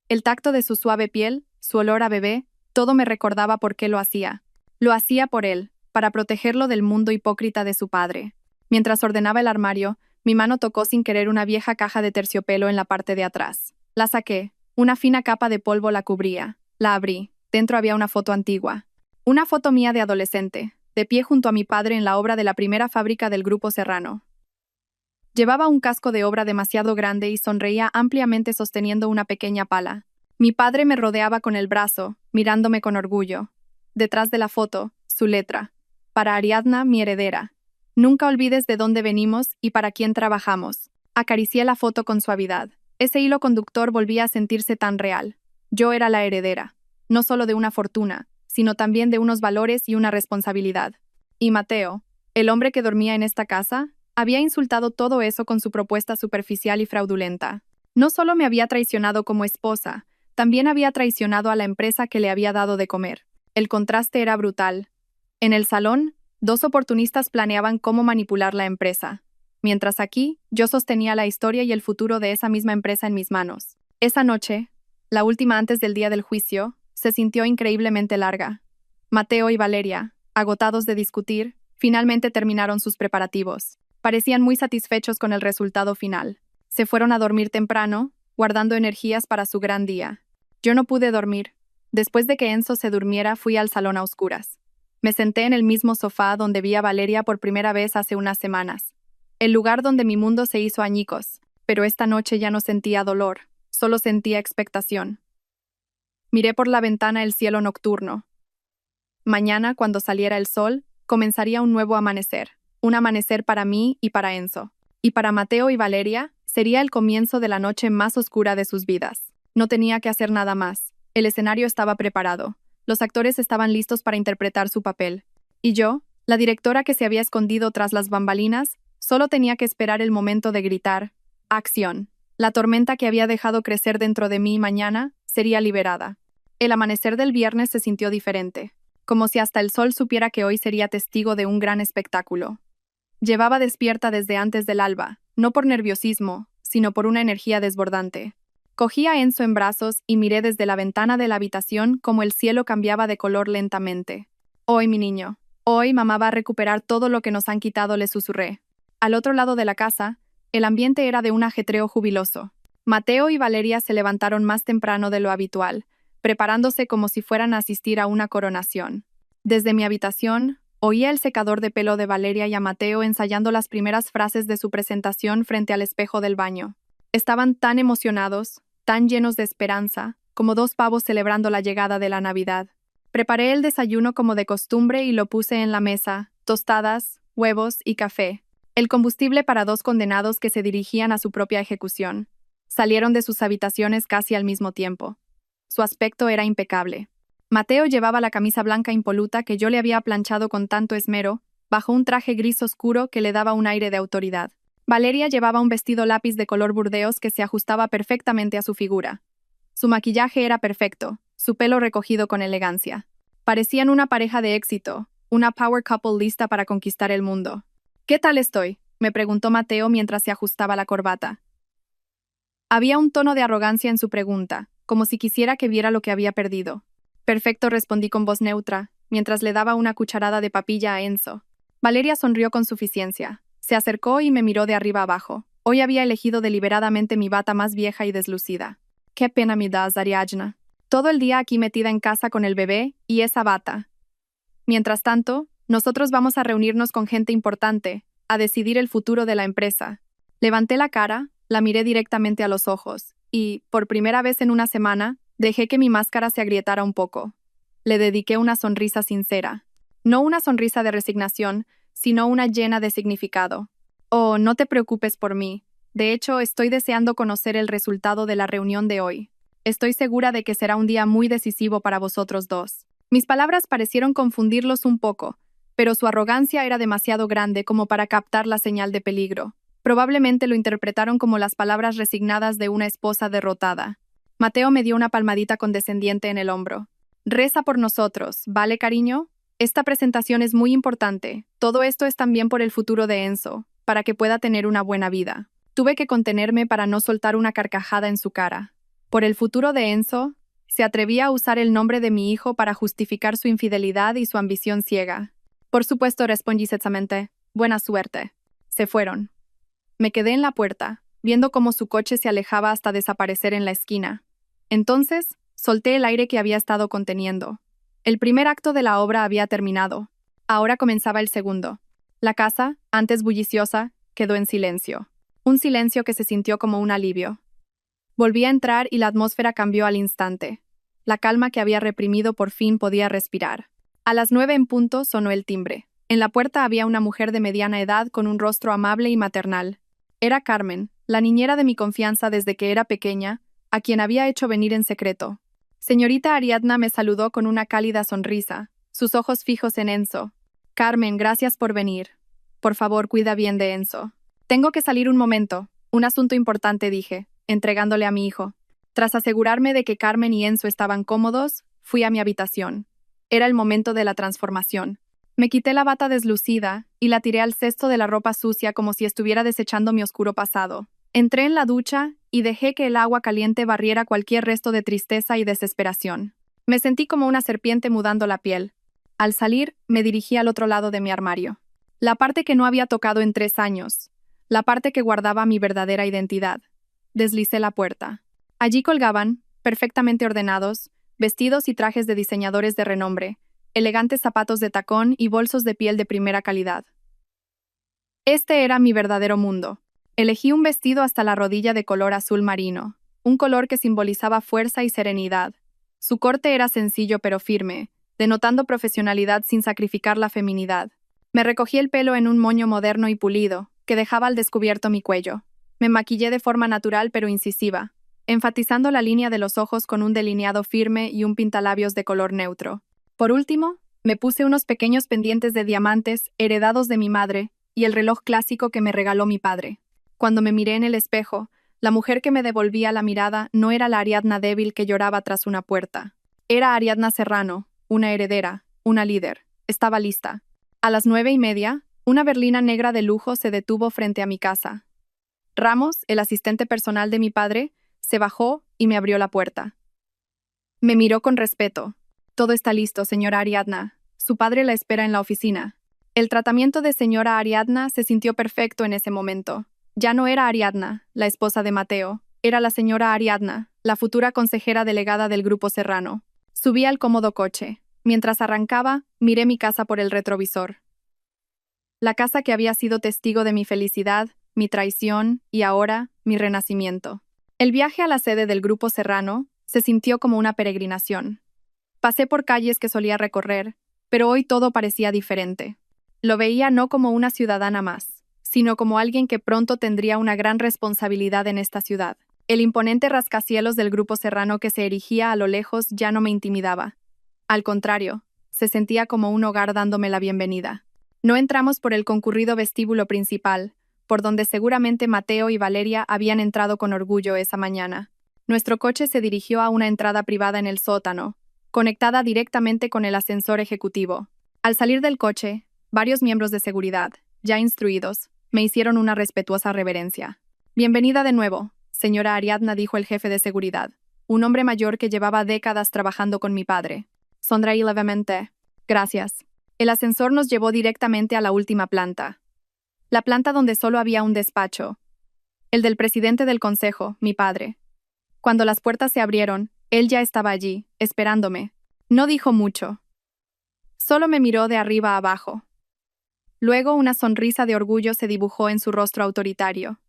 El tacto de su suave piel, su olor a bebé, todo me recordaba por qué lo hacía. Lo hacía por él, para protegerlo del mundo hipócrita de su padre. Mientras ordenaba el armario, mi mano tocó sin querer una vieja caja de terciopelo en la parte de atrás. La saqué. Una fina capa de polvo la cubría. La abrí. Dentro había una foto antigua. Una foto mía de adolescente, de pie junto a mi padre en la obra de la primera fábrica del Grupo Serrano. Llevaba un casco de obra demasiado grande y sonreía ampliamente sosteniendo una pequeña pala. Mi padre me rodeaba con el brazo, mirándome con orgullo. Detrás de la foto, su letra. Para Ariadna, mi heredera. Nunca olvides de dónde venimos y para quién trabajamos. Acaricié la foto con suavidad. Ese hilo conductor volvía a sentirse tan real. Yo era la heredera, no solo de una fortuna, sino también de unos valores y una responsabilidad. Y Mateo, el hombre que dormía en esta casa, había insultado todo eso con su propuesta superficial y fraudulenta. No solo me había traicionado como esposa, también había traicionado a la empresa que le había dado de comer. El contraste era brutal. En el salón, dos oportunistas planeaban cómo manipular la empresa. Mientras aquí, yo sostenía la historia y el futuro de esa misma empresa en mis manos. Esa noche, la última antes del día del juicio, se sintió increíblemente larga. Mateo y Valeria, agotados de discutir, finalmente terminaron sus preparativos. Parecían muy satisfechos con el resultado final. Se fueron a dormir temprano, guardando energías para su gran día. Yo no pude dormir. Después de que Enzo se durmiera, fui al salón a oscuras. Me senté en el mismo sofá donde vi a Valeria por primera vez hace unas semanas. El lugar donde mi mundo se hizo añicos, pero esta noche ya no sentía dolor, solo sentía expectación. Miré por la ventana el cielo nocturno. Mañana, cuando saliera el sol, comenzaría un nuevo amanecer, un amanecer para mí y para Enzo. Y para Mateo y Valeria, sería el comienzo de la noche más oscura de sus vidas. No tenía que hacer nada más. El escenario estaba preparado. Los actores estaban listos para interpretar su papel. Y yo, la directora que se había escondido tras las bambalinas, solo tenía que esperar el momento de gritar: ¡acción! La tormenta que había dejado crecer dentro de mí mañana sería liberada. El amanecer del viernes se sintió diferente, como si hasta el sol supiera que hoy sería testigo de un gran espectáculo. Llevaba despierta desde antes del alba, no por nerviosismo, sino por una energía desbordante. Cogí a Enzo en brazos y miré desde la ventana de la habitación cómo el cielo cambiaba de color lentamente. «Hoy, mi niño, hoy mamá va a recuperar todo lo que nos han quitado», le susurré. Al otro lado de la casa, el ambiente era de un ajetreo jubiloso. Mateo y Valeria se levantaron más temprano de lo habitual, preparándose como si fueran a asistir a una coronación. Desde mi habitación, oía el secador de pelo de Valeria y a Mateo ensayando las primeras frases de su presentación frente al espejo del baño. Estaban tan emocionados, tan llenos de esperanza, como dos pavos celebrando la llegada de la Navidad. Preparé el desayuno como de costumbre y lo puse en la mesa: tostadas, huevos y café. El combustible para dos condenados que se dirigían a su propia ejecución. Salieron de sus habitaciones casi al mismo tiempo. Su aspecto era impecable. Mateo llevaba la camisa blanca impoluta que yo le había planchado con tanto esmero, bajo un traje gris oscuro que le daba un aire de autoridad. Valeria llevaba un vestido lápiz de color burdeos que se ajustaba perfectamente a su figura. Su maquillaje era perfecto, su pelo recogido con elegancia. Parecían una pareja de éxito, una power couple lista para conquistar el mundo. «¿Qué tal estoy?», me preguntó Mateo mientras se ajustaba la corbata. Había un tono de arrogancia en su pregunta, como si quisiera que viera lo que había perdido. «Perfecto», respondí con voz neutra, mientras le daba una cucharada de papilla a Enzo. Valeria sonrió con suficiencia. Se acercó y me miró de arriba abajo. Hoy había elegido deliberadamente mi bata más vieja y deslucida. Qué pena me das, Ariadna. Todo el día aquí metida en casa con el bebé y esa bata. Mientras tanto, nosotros vamos a reunirnos con gente importante, a decidir el futuro de la empresa. Levanté la cara, la miré directamente a los ojos, y, por primera vez en una semana, dejé que mi máscara se agrietara un poco. Le dediqué una sonrisa sincera. No una sonrisa de resignación, sino una llena de significado. Oh, no te preocupes por mí. De hecho, estoy deseando conocer el resultado de la reunión de hoy. Estoy segura de que será un día muy decisivo para vosotros dos. Mis palabras parecieron confundirlos un poco, pero su arrogancia era demasiado grande como para captar la señal de peligro. Probablemente lo interpretaron como las palabras resignadas de una esposa derrotada. Mateo me dio una palmadita condescendiente en el hombro. Reza por nosotros, ¿vale, cariño? Esta presentación es muy importante. Todo esto es también por el futuro de Enzo, para que pueda tener una buena vida. Tuve que contenerme para no soltar una carcajada en su cara. Por el futuro de Enzo, se atrevía a usar el nombre de mi hijo para justificar su infidelidad y su ambición ciega. Por supuesto, respondí secamente. Buena suerte. Se fueron. Me quedé en la puerta, viendo cómo su coche se alejaba hasta desaparecer en la esquina. Entonces, solté el aire que había estado conteniendo. El primer acto de la obra había terminado. Ahora comenzaba el segundo. La casa, antes bulliciosa, quedó en silencio. Un silencio que se sintió como un alivio. Volví a entrar y la atmósfera cambió al instante. La calma que había reprimido por fin podía respirar. A las 9 en punto sonó el timbre. En la puerta había una mujer de mediana edad con un rostro amable y maternal. Era Carmen, la niñera de mi confianza desde que era pequeña, a quien había hecho venir en secreto. Señorita Ariadna me saludó con una cálida sonrisa, sus ojos fijos en Enzo. Carmen, gracias por venir. Por favor, cuida bien de Enzo. Tengo que salir un momento. Un asunto importante, dije, entregándole a mi hijo. Tras asegurarme de que Carmen y Enzo estaban cómodos, fui a mi habitación. Era el momento de la transformación. Me quité la bata deslucida y la tiré al cesto de la ropa sucia como si estuviera desechando mi oscuro pasado. Entré en la ducha y dejé que el agua caliente barriera cualquier resto de tristeza y desesperación. Me sentí como una serpiente mudando la piel. Al salir, me dirigí al otro lado de mi armario. La parte que no había tocado en 3 años. La parte que guardaba mi verdadera identidad. Deslicé la puerta. Allí colgaban, perfectamente ordenados, vestidos y trajes de diseñadores de renombre, elegantes zapatos de tacón y bolsos de piel de primera calidad. Este era mi verdadero mundo. Elegí un vestido hasta la rodilla de color azul marino, un color que simbolizaba fuerza y serenidad. Su corte era sencillo pero firme, denotando profesionalidad sin sacrificar la feminidad. Me recogí el pelo en un moño moderno y pulido, que dejaba al descubierto mi cuello. Me maquillé de forma natural pero incisiva, enfatizando la línea de los ojos con un delineado firme y un pintalabios de color neutro. Por último, me puse unos pequeños pendientes de diamantes heredados de mi madre y el reloj clásico que me regaló mi padre. Cuando me miré en el espejo, la mujer que me devolvía la mirada no era la Ariadna débil que lloraba tras una puerta. Era Ariadna Serrano, una heredera, una líder. Estaba lista. A las 9:30, una berlina negra de lujo se detuvo frente a mi casa. Ramos, el asistente personal de mi padre, se bajó y me abrió la puerta. Me miró con respeto. Todo está listo, señora Ariadna. Su padre la espera en la oficina. El tratamiento de señora Ariadna se sintió perfecto en ese momento. Ya no era Ariadna, la esposa de Mateo. Era la señora Ariadna, la futura consejera delegada del Grupo Serrano. Subí al cómodo coche. Mientras arrancaba, miré mi casa por el retrovisor. La casa que había sido testigo de mi felicidad, mi traición y ahora, mi renacimiento. El viaje a la sede del Grupo Serrano se sintió como una peregrinación. Pasé por calles que solía recorrer, pero hoy todo parecía diferente. Lo veía no como una ciudadana más, sino como alguien que pronto tendría una gran responsabilidad en esta ciudad. El imponente rascacielos del Grupo Serrano que se erigía a lo lejos ya no me intimidaba. Al contrario, se sentía como un hogar dándome la bienvenida. No entramos por el concurrido vestíbulo principal, por donde seguramente Mateo y Valeria habían entrado con orgullo esa mañana. Nuestro coche se dirigió a una entrada privada en el sótano, conectada directamente con el ascensor ejecutivo. Al salir del coche, varios miembros de seguridad, ya instruidos, me hicieron una respetuosa reverencia. Bienvenida de nuevo, señora Ariadna, dijo el jefe de seguridad, un hombre mayor que llevaba décadas trabajando con mi padre. Sonreí levemente. Gracias. El ascensor nos llevó directamente a la última planta. La planta donde solo había un despacho. El del presidente del consejo, mi padre. Cuando las puertas se abrieron, él ya estaba allí, esperándome. No dijo mucho. Solo me miró de arriba a abajo. Luego una sonrisa de orgullo se dibujó en su rostro autoritario.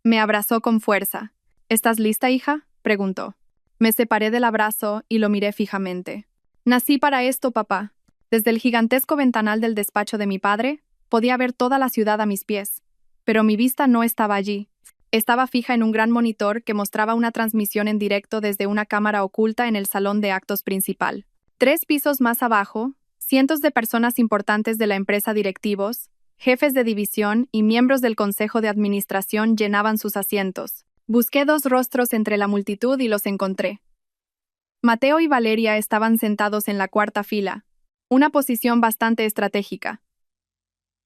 Me abrazó con fuerza. ¿Estás lista, hija?, preguntó. Me separé del abrazo y lo miré fijamente. Nací para esto, papá. Desde el gigantesco ventanal del despacho de mi padre, podía ver toda la ciudad a mis pies. Pero mi vista no estaba allí. Estaba fija en un gran monitor que mostraba una transmisión en directo desde una cámara oculta en el salón de actos principal. 3 pisos más abajo, cientos de personas importantes de la empresa, directivos, jefes de división y miembros del consejo de administración llenaban sus asientos. Busqué 2 rostros entre la multitud y los encontré. Mateo y Valeria estaban sentados en la 4ª fila, una posición bastante estratégica.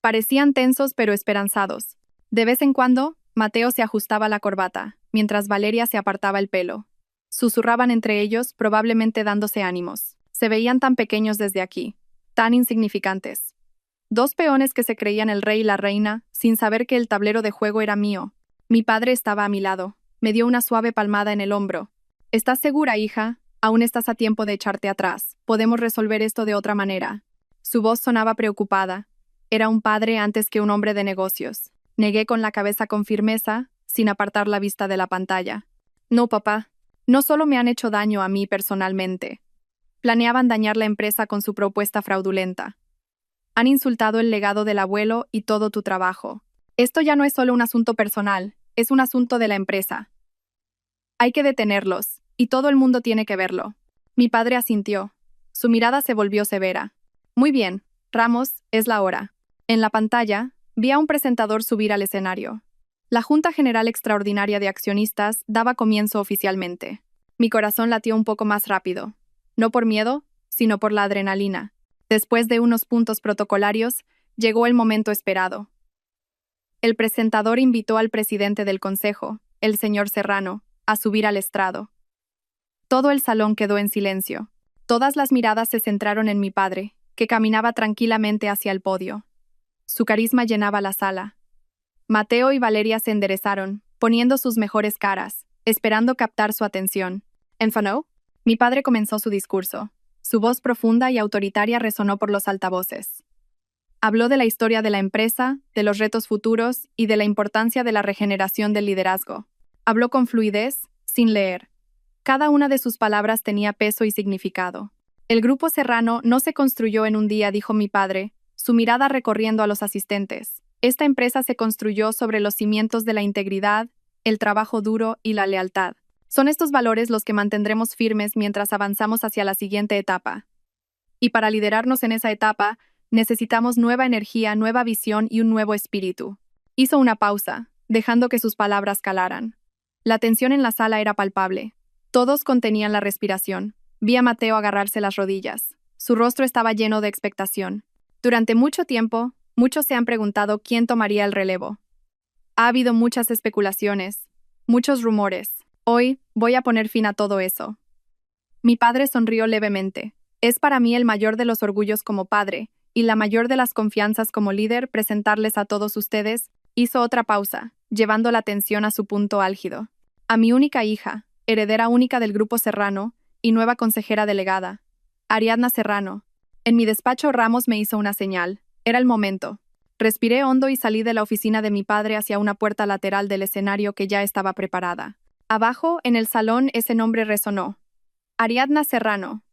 Parecían tensos pero esperanzados. De vez en cuando, Mateo se ajustaba la corbata, mientras Valeria se apartaba el pelo. Susurraban entre ellos, probablemente dándose ánimos. Se veían tan pequeños desde aquí, tan insignificantes. 2 peones que se creían el rey y la reina, sin saber que el tablero de juego era mío. Mi padre estaba a mi lado. Me dio una suave palmada en el hombro. ¿Estás segura, hija? Aún estás a tiempo de echarte atrás. Podemos resolver esto de otra manera. Su voz sonaba preocupada. Era un padre antes que un hombre de negocios. Negué con la cabeza con firmeza, sin apartar la vista de la pantalla. No, papá. No solo me han hecho daño a mí personalmente. Planeaban dañar la empresa con su propuesta fraudulenta. Han insultado el legado del abuelo y todo tu trabajo. Esto ya no es solo un asunto personal, es un asunto de la empresa. Hay que detenerlos, y todo el mundo tiene que verlo. Mi padre asintió. Su mirada se volvió severa. Muy bien, Ramos, es la hora. En la pantalla, vi a un presentador subir al escenario. La Junta General Extraordinaria de Accionistas daba comienzo oficialmente. Mi corazón latió un poco más rápido. No por miedo, sino por la adrenalina. Después de unos puntos protocolarios, llegó el momento esperado. El presentador invitó al presidente del consejo, el señor Serrano, a subir al estrado. Todo el salón quedó en silencio. Todas las miradas se centraron en mi padre, que caminaba tranquilamente hacia el podio. Su carisma llenaba la sala. Mateo y Valeria se enderezaron, poniendo sus mejores caras, esperando captar su atención. ¿Enfano? Mi padre comenzó su discurso. Su voz profunda y autoritaria resonó por los altavoces. Habló de la historia de la empresa, de los retos futuros y de la importancia de la regeneración del liderazgo. Habló con fluidez, sin leer. Cada una de sus palabras tenía peso y significado. El grupo Serrano no se construyó en un día, dijo mi padre, su mirada recorriendo a los asistentes. Esta empresa se construyó sobre los cimientos de la integridad, el trabajo duro y la lealtad. Son estos valores los que mantendremos firmes mientras avanzamos hacia la siguiente etapa. Y para liderarnos en esa etapa, necesitamos nueva energía, nueva visión y un nuevo espíritu. Hizo una pausa, dejando que sus palabras calaran. La tensión en la sala era palpable. Todos contenían la respiración. Vi a Mateo agarrarse las rodillas. Su rostro estaba lleno de expectación. Durante mucho tiempo, muchos se han preguntado quién tomaría el relevo. Ha habido muchas especulaciones, muchos rumores. Hoy voy a poner fin a todo eso. Mi padre sonrió levemente. Es para mí el mayor de los orgullos como padre, y la mayor de las confianzas como líder presentarles a todos ustedes. Hizo otra pausa, llevando la atención a su punto álgido. A mi única hija, heredera única del grupo Serrano, y nueva consejera delegada, Ariadna Serrano. En mi despacho Ramos me hizo una señal. Era el momento. Respiré hondo y salí de la oficina de mi padre hacia una puerta lateral del escenario que ya estaba preparada. Abajo, en el salón, ese nombre resonó. Ariadna Serrano.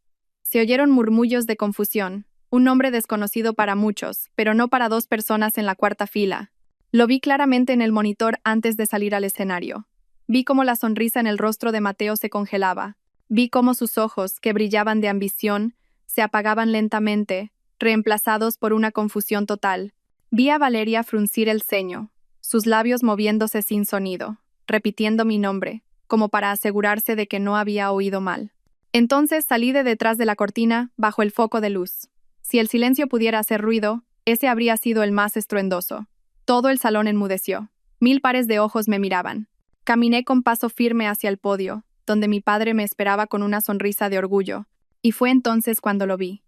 Se oyeron murmullos de confusión. Un nombre desconocido para muchos, pero no para 2 personas en la 4ª fila. Lo vi claramente en el monitor antes de salir al escenario. Vi cómo la sonrisa en el rostro de Mateo se congelaba. Vi cómo sus ojos, que brillaban de ambición, se apagaban lentamente, reemplazados por una confusión total. Vi a Valeria fruncir el ceño, sus labios moviéndose sin sonido, repitiendo mi nombre, como para asegurarse de que no había oído mal. Entonces salí de detrás de la cortina, bajo el foco de luz. Si el silencio pudiera hacer ruido, ese habría sido el más estruendoso. Todo el salón enmudeció. 1000 pares de ojos me miraban. Caminé con paso firme hacia el podio, donde mi padre me esperaba con una sonrisa de orgullo, y fue entonces cuando lo vi.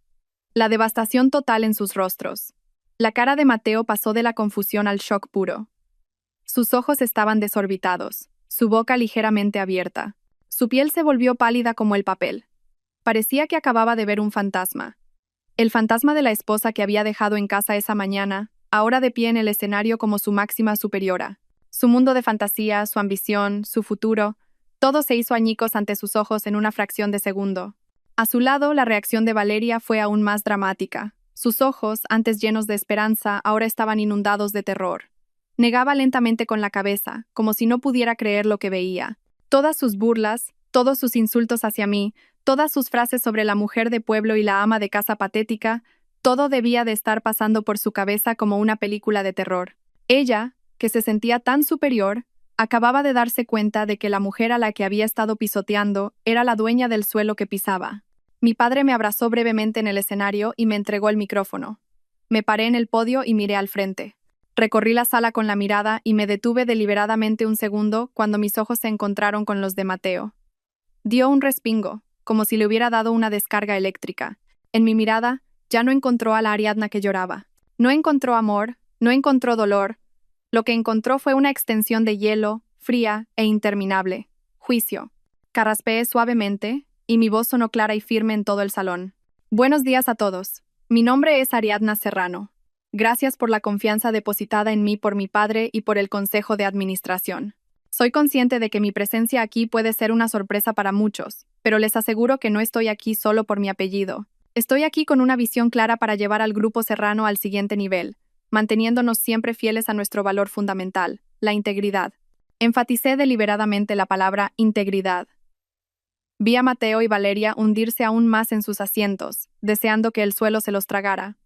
La devastación total en sus rostros. La cara de Mateo pasó de la confusión al shock puro. Sus ojos estaban desorbitados, su boca ligeramente abierta. Su piel se volvió pálida como el papel. Parecía que acababa de ver un fantasma. El fantasma de la esposa que había dejado en casa esa mañana, ahora de pie en el escenario como su máxima superiora. Su mundo de fantasía, su ambición, su futuro, todo se hizo añicos ante sus ojos en una fracción de segundo. A su lado, la reacción de Valeria fue aún más dramática. Sus ojos, antes llenos de esperanza, ahora estaban inundados de terror. Negaba lentamente con la cabeza, como si no pudiera creer lo que veía. Todas sus burlas, todos sus insultos hacia mí, todas sus frases sobre la mujer de pueblo y la ama de casa patética, todo debía de estar pasando por su cabeza como una película de terror. Ella, que se sentía tan superior, acababa de darse cuenta de que la mujer a la que había estado pisoteando era la dueña del suelo que pisaba. Mi padre me abrazó brevemente en el escenario y me entregó el micrófono. Me paré en el podio y miré al frente. Recorrí la sala con la mirada y me detuve deliberadamente un segundo cuando mis ojos se encontraron con los de Mateo. Dio un respingo, como si le hubiera dado una descarga eléctrica. En mi mirada, ya no encontró a la Ariadna que lloraba. No encontró amor, no encontró dolor. Lo que encontró fue una extensión de hielo, fría e interminable. Juicio. Carraspeé suavemente, y mi voz sonó clara y firme en todo el salón. Buenos días a todos. Mi nombre es Ariadna Serrano. Gracias por la confianza depositada en mí por mi padre y por el Consejo de Administración. Soy consciente de que mi presencia aquí puede ser una sorpresa para muchos, pero les aseguro que no estoy aquí solo por mi apellido. Estoy aquí con una visión clara para llevar al Grupo Serrano al siguiente nivel, manteniéndonos siempre fieles a nuestro valor fundamental, la integridad. Enfaticé deliberadamente la palabra integridad. Vi a Mateo y Valeria hundirse aún más en sus asientos, deseando que el suelo se los tragara.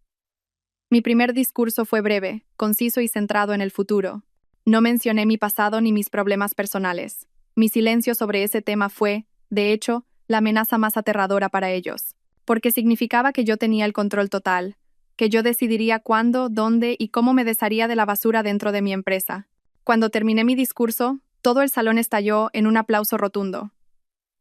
Mi primer discurso fue breve, conciso y centrado en el futuro. No mencioné mi pasado ni mis problemas personales. Mi silencio sobre ese tema fue, de hecho, la amenaza más aterradora para ellos, porque significaba que yo tenía el control total, que yo decidiría cuándo, dónde y cómo me desharía de la basura dentro de mi empresa. Cuando terminé mi discurso, todo el salón estalló en un aplauso rotundo.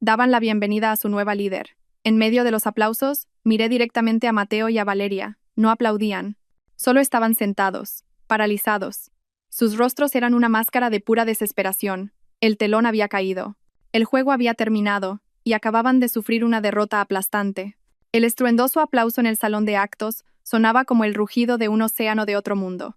Daban la bienvenida a su nueva líder. En medio de los aplausos, miré directamente a Mateo y a Valeria. No aplaudían. Solo estaban sentados, paralizados. Sus rostros eran una máscara de pura desesperación. El telón había caído. El juego había terminado, y acababan de sufrir una derrota aplastante. El estruendoso aplauso en el salón de actos sonaba como el rugido de un océano de otro mundo.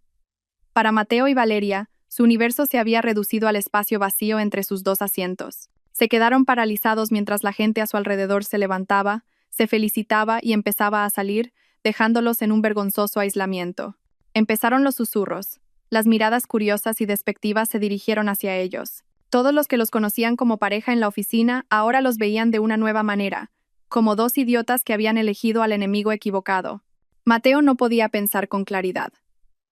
Para Mateo y Valeria, su universo se había reducido al espacio vacío entre sus dos asientos. Se quedaron paralizados mientras la gente a su alrededor se levantaba, se felicitaba y empezaba a salir, dejándolos en un vergonzoso aislamiento. Empezaron los susurros. Las miradas curiosas y despectivas se dirigieron hacia ellos. Todos los que los conocían como pareja en la oficina ahora los veían de una nueva manera, como dos idiotas que habían elegido al enemigo equivocado. Mateo no podía pensar con claridad.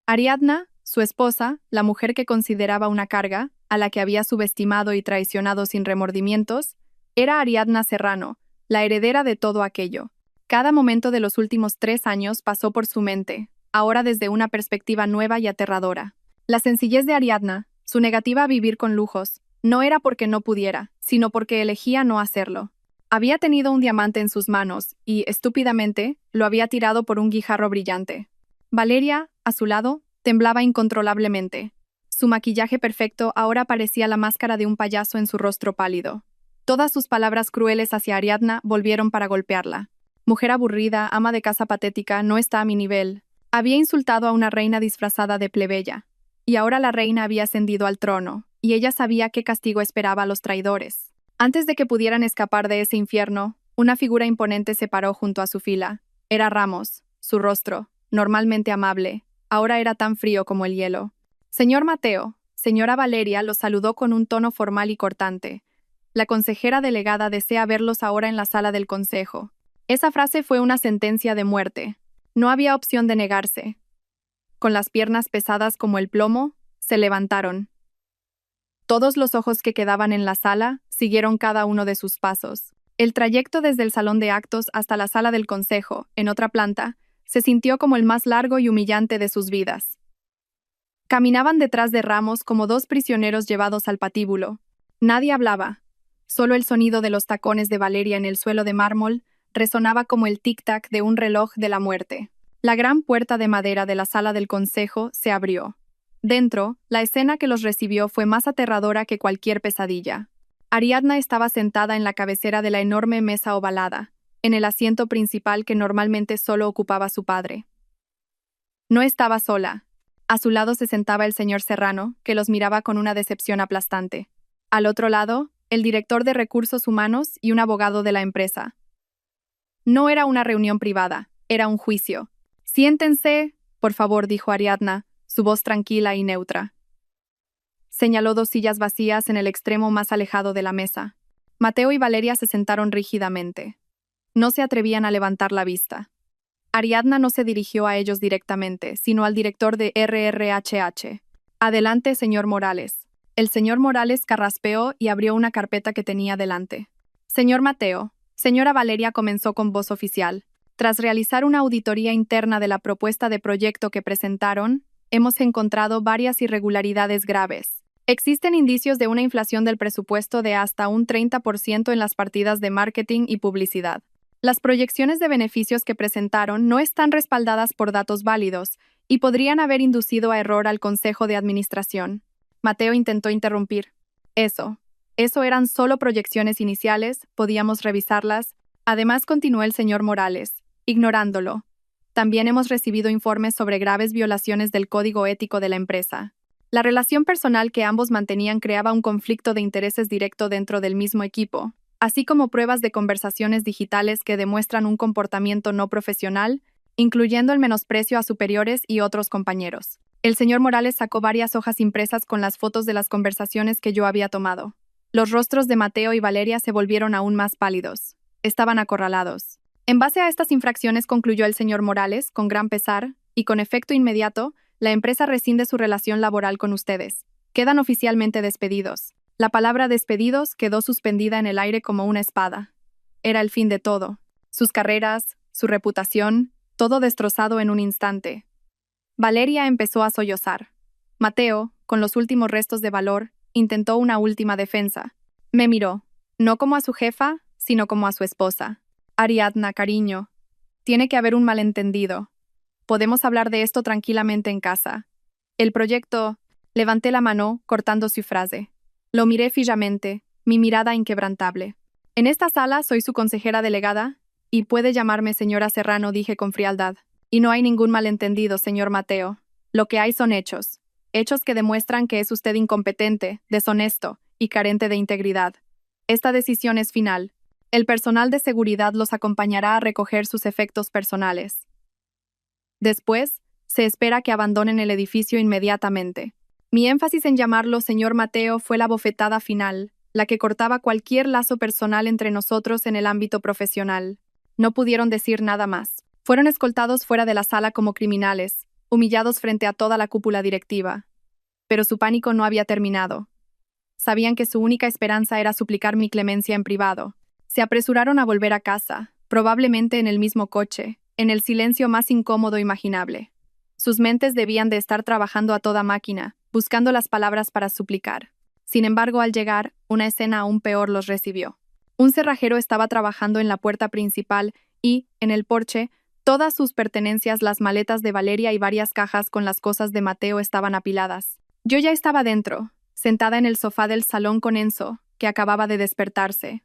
Ariadna, su esposa, la mujer que consideraba una carga, a la que había subestimado y traicionado sin remordimientos, era Ariadna Serrano, la heredera de todo aquello. Cada momento de los últimos 3 años pasó por su mente, ahora desde una perspectiva nueva y aterradora. La sencillez de Ariadna, su negativa a vivir con lujos, no era porque no pudiera, sino porque elegía no hacerlo. Había tenido un diamante en sus manos y, estúpidamente, lo había tirado por un guijarro brillante. Valeria, a su lado, temblaba incontrolablemente. Su maquillaje perfecto ahora parecía la máscara de un payaso en su rostro pálido. Todas sus palabras crueles hacia Ariadna volvieron para golpearla. Mujer aburrida, ama de casa patética, no está a mi nivel. Había insultado a una reina disfrazada de plebeya. Y ahora la reina había ascendido al trono, y ella sabía qué castigo esperaba a los traidores. Antes de que pudieran escapar de ese infierno, una figura imponente se paró junto a su fila. Era Ramos. Su rostro, normalmente amable, ahora era tan frío como el hielo. Señor Mateo, señora Valeria los saludó con un tono formal y cortante. La consejera delegada desea verlos ahora en la sala del consejo. Esa frase fue una sentencia de muerte. No había opción de negarse. Con las piernas pesadas como el plomo, se levantaron. Todos los ojos que quedaban en la sala siguieron cada uno de sus pasos. El trayecto desde el salón de actos hasta la sala del consejo, en otra planta, se sintió como el más largo y humillante de sus vidas. Caminaban detrás de Ramos como dos prisioneros llevados al patíbulo. Nadie hablaba. Solo el sonido de los tacones de Valeria en el suelo de mármol resonaba como el tic-tac de un reloj de la muerte. La gran puerta de madera de la sala del consejo se abrió. Dentro, la escena que los recibió fue más aterradora que cualquier pesadilla. Ariadna estaba sentada en la cabecera de la enorme mesa ovalada, en el asiento principal que normalmente solo ocupaba su padre. No estaba sola. A su lado se sentaba el señor Serrano, que los miraba con una decepción aplastante. Al otro lado, el director de recursos humanos y un abogado de la empresa. No era una reunión privada, era un juicio. «Siéntense, por favor», dijo Ariadna, su voz tranquila y neutra. Señaló 2 sillas vacías en el extremo más alejado de la mesa. Mateo y Valeria se sentaron rígidamente. No se atrevían a levantar la vista. Ariadna no se dirigió a ellos directamente, sino al director de RRHH. «Adelante, señor Morales». El señor Morales carraspeó y abrió una carpeta que tenía delante. «Señor Mateo», señora Valeria comenzó con voz oficial. «Tras realizar una auditoría interna de la propuesta de proyecto que presentaron, hemos encontrado varias irregularidades graves. Existen indicios de una inflación del presupuesto de hasta un 30% en las partidas de marketing y publicidad. Las proyecciones de beneficios que presentaron no están respaldadas por datos válidos y podrían haber inducido a error al Consejo de Administración». Mateo intentó interrumpir. Eso eran solo proyecciones iniciales, podíamos revisarlas. Además, continuó el señor Morales, ignorándolo. También hemos recibido informes sobre graves violaciones del código ético de la empresa. La relación personal que ambos mantenían creaba un conflicto de intereses directo dentro del mismo equipo, así como pruebas de conversaciones digitales que demuestran un comportamiento no profesional, incluyendo el menosprecio a superiores y otros compañeros. El señor Morales sacó varias hojas impresas con las fotos de las conversaciones que yo había tomado. Los rostros de Mateo y Valeria se volvieron aún más pálidos. Estaban acorralados. En base a estas infracciones, concluyó el señor Morales, con gran pesar, y con efecto inmediato, la empresa rescinde su relación laboral con ustedes. Quedan oficialmente despedidos. La palabra despedidos quedó suspendida en el aire como una espada. Era el fin de todo. Sus carreras, su reputación, todo destrozado en un instante. Valeria empezó a sollozar. Mateo, con los últimos restos de valor, intentó una última defensa. Me miró, no como a su jefa, sino como a su esposa. «Ariadna, cariño, tiene que haber un malentendido. Podemos hablar de esto tranquilamente en casa. El proyecto...». Levanté la mano, cortando su frase. Lo miré fijamente, mi mirada inquebrantable. «En esta sala soy su consejera delegada, y puede llamarme señora Serrano», dije con frialdad. «Y no hay ningún malentendido, señor Mateo. Lo que hay son hechos. Hechos que demuestran que es usted incompetente, deshonesto y carente de integridad. Esta decisión es final. El personal de seguridad los acompañará a recoger sus efectos personales. Después, se espera que abandonen el edificio inmediatamente». Mi énfasis en llamarlo señor Mateo fue la bofetada final, la que cortaba cualquier lazo personal entre nosotros en el ámbito profesional. No pudieron decir nada más. Fueron escoltados fuera de la sala como criminales, humillados frente a toda la cúpula directiva. Pero su pánico no había terminado. Sabían que su única esperanza era suplicar mi clemencia en privado. Se apresuraron a volver a casa, probablemente en el mismo coche, en el silencio más incómodo imaginable. Sus mentes debían de estar trabajando a toda máquina, buscando las palabras para suplicar. Sin embargo, al llegar, una escena aún peor los recibió. Un cerrajero estaba trabajando en la puerta principal y, en el porche, todas sus pertenencias, las maletas de Valeria y varias cajas con las cosas de Mateo estaban apiladas. Yo ya estaba dentro, sentada en el sofá del salón con Enzo, que acababa de despertarse.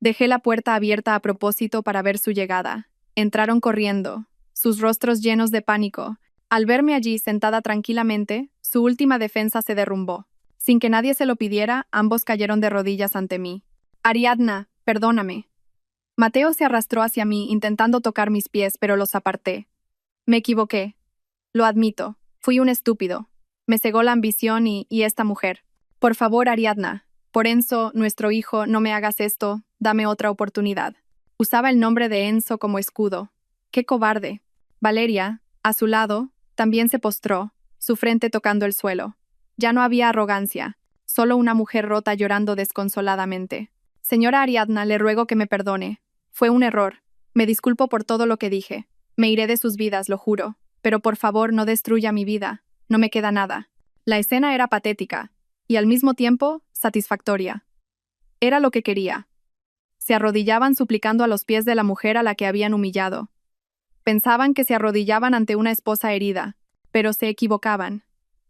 Dejé la puerta abierta a propósito para ver su llegada. Entraron corriendo, sus rostros llenos de pánico. Al verme allí sentada tranquilamente, su última defensa se derrumbó. Sin que nadie se lo pidiera, ambos cayeron de rodillas ante mí. «Ariadna, perdóname». Mateo se arrastró hacia mí intentando tocar mis pies, pero los aparté. Me equivoqué. Lo admito, fui un estúpido. Me cegó la ambición y esta mujer. Por favor, Ariadna, por Enzo, nuestro hijo, no me hagas esto, dame otra oportunidad. Usaba el nombre de Enzo como escudo. ¡Qué cobarde! Valeria, a su lado, también se postró, su frente tocando el suelo. Ya no había arrogancia, solo una mujer rota llorando desconsoladamente. «Señora Ariadna, le ruego que me perdone. Fue un error. Me disculpo por todo lo que dije. Me iré de sus vidas, lo juro. Pero por favor, no destruya mi vida. No me queda nada». La escena era patética, y al mismo tiempo, satisfactoria. Era lo que quería. Se arrodillaban suplicando a los pies de la mujer a la que habían humillado. Pensaban que se arrodillaban ante una esposa herida, pero se equivocaban.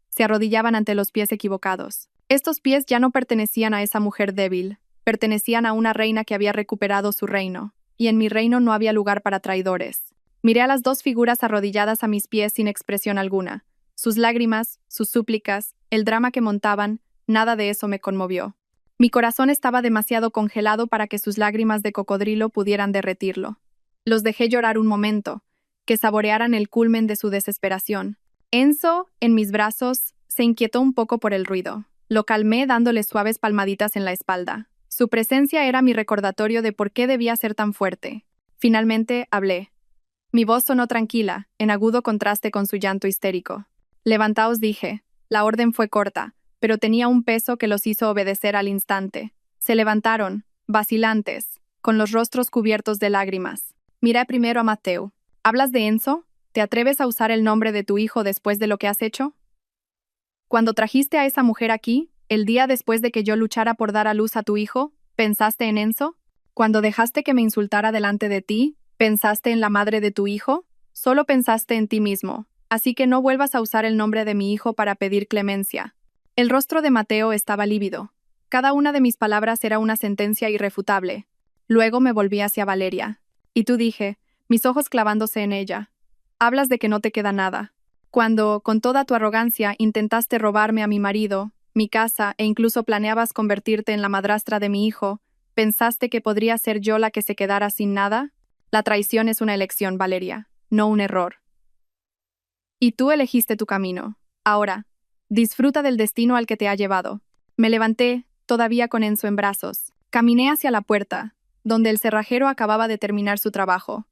Se arrodillaban ante los pies equivocados. Estos pies ya no pertenecían a esa mujer débil, pertenecían a una reina que había recuperado su reino, y en mi reino no había lugar para traidores. Miré a las dos figuras arrodilladas a mis pies sin expresión alguna. Sus lágrimas, sus súplicas, el drama que montaban, nada de eso me conmovió. Mi corazón estaba demasiado congelado para que sus lágrimas de cocodrilo pudieran derretirlo. Los dejé llorar un momento, que saborearan el culmen de su desesperación. Enzo, en mis brazos, se inquietó un poco por el ruido. Lo calmé dándole suaves palmaditas en la espalda. Su presencia era mi recordatorio de por qué debía ser tan fuerte. Finalmente, hablé. Mi voz sonó tranquila, en agudo contraste con su llanto histérico. Levantaos, dije. La orden fue corta, pero tenía un peso que los hizo obedecer al instante. Se levantaron, vacilantes, con los rostros cubiertos de lágrimas. Miré primero a Mateo. ¿Hablas de Enzo? ¿Te atreves a usar el nombre de tu hijo después de lo que has hecho? Cuando trajiste a esa mujer aquí, el día después de que yo luchara por dar a luz a tu hijo, ¿pensaste en Enzo? Cuando dejaste que me insultara delante de ti, ¿pensaste en la madre de tu hijo? Solo pensaste en ti mismo, así que no vuelvas a usar el nombre de mi hijo para pedir clemencia. El rostro de Mateo estaba lívido. Cada una de mis palabras era una sentencia irrefutable. Luego me volví hacia Valeria. Y tú, dije, mis ojos clavándose en ella. Hablas de que no te queda nada. Cuando, con toda tu arrogancia, intentaste robarme a mi marido, mi casa e incluso planeabas convertirte en la madrastra de mi hijo, ¿pensaste que podría ser yo la que se quedara sin nada? La traición es una elección, Valeria, no un error. Y tú elegiste tu camino. Ahora, disfruta del destino al que te ha llevado. Me levanté, todavía con Enzo en brazos. Caminé hacia la puerta, donde el cerrajero acababa de terminar su trabajo.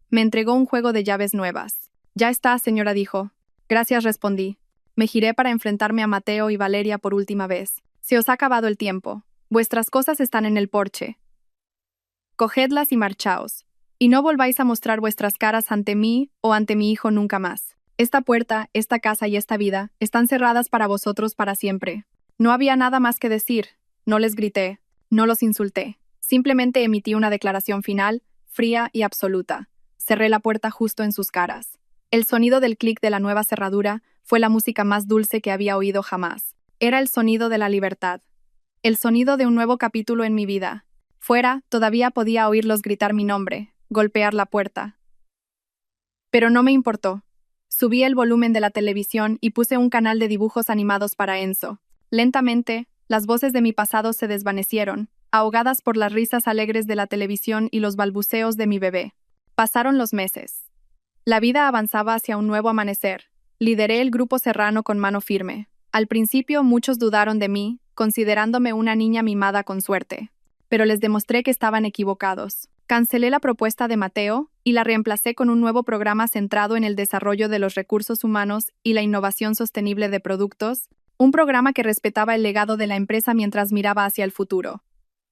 Me entregó un juego de llaves nuevas. Ya está, señora, dijo. Gracias, respondí. Me giré para enfrentarme a Mateo y Valeria por última vez. Se os ha acabado el tiempo. Vuestras cosas están en el porche. Cogedlas y marchaos. Y no volváis a mostrar vuestras caras ante mí o ante mi hijo nunca más. Esta puerta, esta casa y esta vida están cerradas para vosotros para siempre. No había nada más que decir. No les grité. No los insulté. Simplemente emití una declaración final, fría y absoluta. Cerré la puerta justo en sus caras. El sonido del clic de la nueva cerradura fue la música más dulce que había oído jamás. Era el sonido de la libertad. El sonido de un nuevo capítulo en mi vida. Fuera, todavía podía oírlos gritar mi nombre, golpear la puerta. Pero no me importó. Subí el volumen de la televisión y puse un canal de dibujos animados para Enzo. Lentamente, las voces de mi pasado se desvanecieron, ahogadas por las risas alegres de la televisión y los balbuceos de mi bebé. Pasaron los meses. La vida avanzaba hacia un nuevo amanecer. Lideré el grupo Serrano con mano firme. Al principio muchos dudaron de mí, considerándome una niña mimada con suerte. Pero les demostré que estaban equivocados. Cancelé la propuesta de Mateo y la reemplacé con un nuevo programa centrado en el desarrollo de los recursos humanos y la innovación sostenible de productos, un programa que respetaba el legado de la empresa mientras miraba hacia el futuro.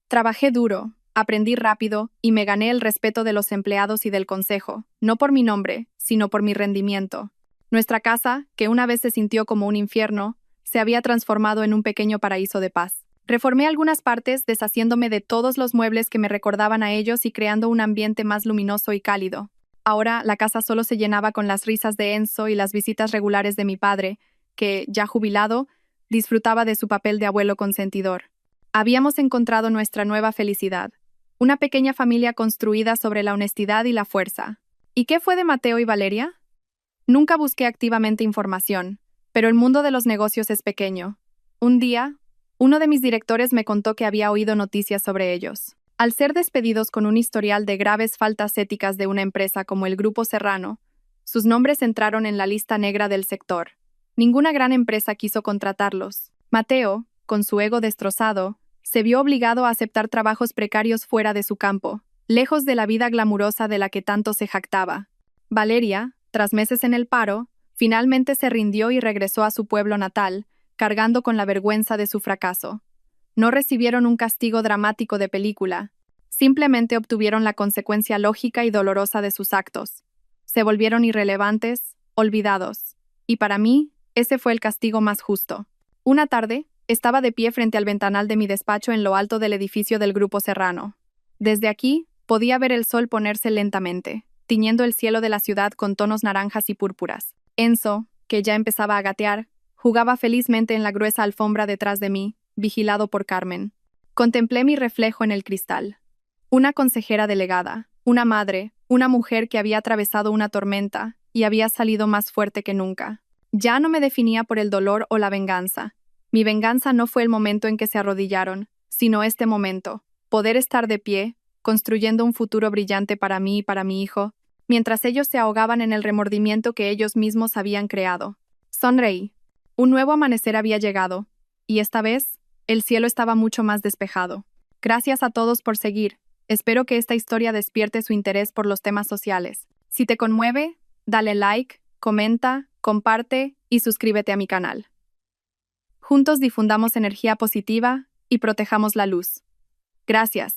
Trabajé duro, aprendí rápido y me gané el respeto de los empleados y del consejo, no por mi nombre, sino por mi rendimiento. Nuestra casa, que una vez se sintió como un infierno, se había transformado en un pequeño paraíso de paz. Reformé algunas partes, deshaciéndome de todos los muebles que me recordaban a ellos y creando un ambiente más luminoso y cálido. Ahora, la casa solo se llenaba con las risas de Enzo y las visitas regulares de mi padre, que, ya jubilado, disfrutaba de su papel de abuelo consentidor. Habíamos encontrado nuestra nueva felicidad, una pequeña familia construida sobre la honestidad y la fuerza. ¿Y qué fue de Mateo y Valeria? Nunca busqué activamente información, pero el mundo de los negocios es pequeño. Un día, uno de mis directores me contó que había oído noticias sobre ellos. Al ser despedidos con un historial de graves faltas éticas de una empresa como el Grupo Serrano, sus nombres entraron en la lista negra del sector. Ninguna gran empresa quiso contratarlos. Mateo, con su ego destrozado, se vio obligado a aceptar trabajos precarios fuera de su campo, lejos de la vida glamurosa de la que tanto se jactaba. Valeria, tras meses en el paro, finalmente se rindió y regresó a su pueblo natal, cargando con la vergüenza de su fracaso. No recibieron un castigo dramático de película, simplemente obtuvieron la consecuencia lógica y dolorosa de sus actos. Se volvieron irrelevantes, olvidados. Y para mí, ese fue el castigo más justo. Una tarde, estaba de pie frente al ventanal de mi despacho en lo alto del edificio del Grupo Serrano. Desde aquí, podía ver el sol ponerse lentamente, tiñendo el cielo de la ciudad con tonos naranjas y púrpuras. Enzo, que ya empezaba a gatear, jugaba felizmente en la gruesa alfombra detrás de mí, vigilado por Carmen. Contemplé mi reflejo en el cristal. Una consejera delegada, una madre, una mujer que había atravesado una tormenta y había salido más fuerte que nunca. Ya no me definía por el dolor o la venganza. Mi venganza no fue el momento en que se arrodillaron, sino este momento, poder estar de pie, construyendo un futuro brillante para mí y para mi hijo, mientras ellos se ahogaban en el remordimiento que ellos mismos habían creado. Sonreí. Un nuevo amanecer había llegado, y esta vez, el cielo estaba mucho más despejado. Gracias a todos por seguir. Espero que esta historia despierte su interés por los temas sociales. Si te conmueve, dale like, comenta, comparte y suscríbete a mi canal. Juntos difundamos energía positiva y protejamos la luz. Gracias.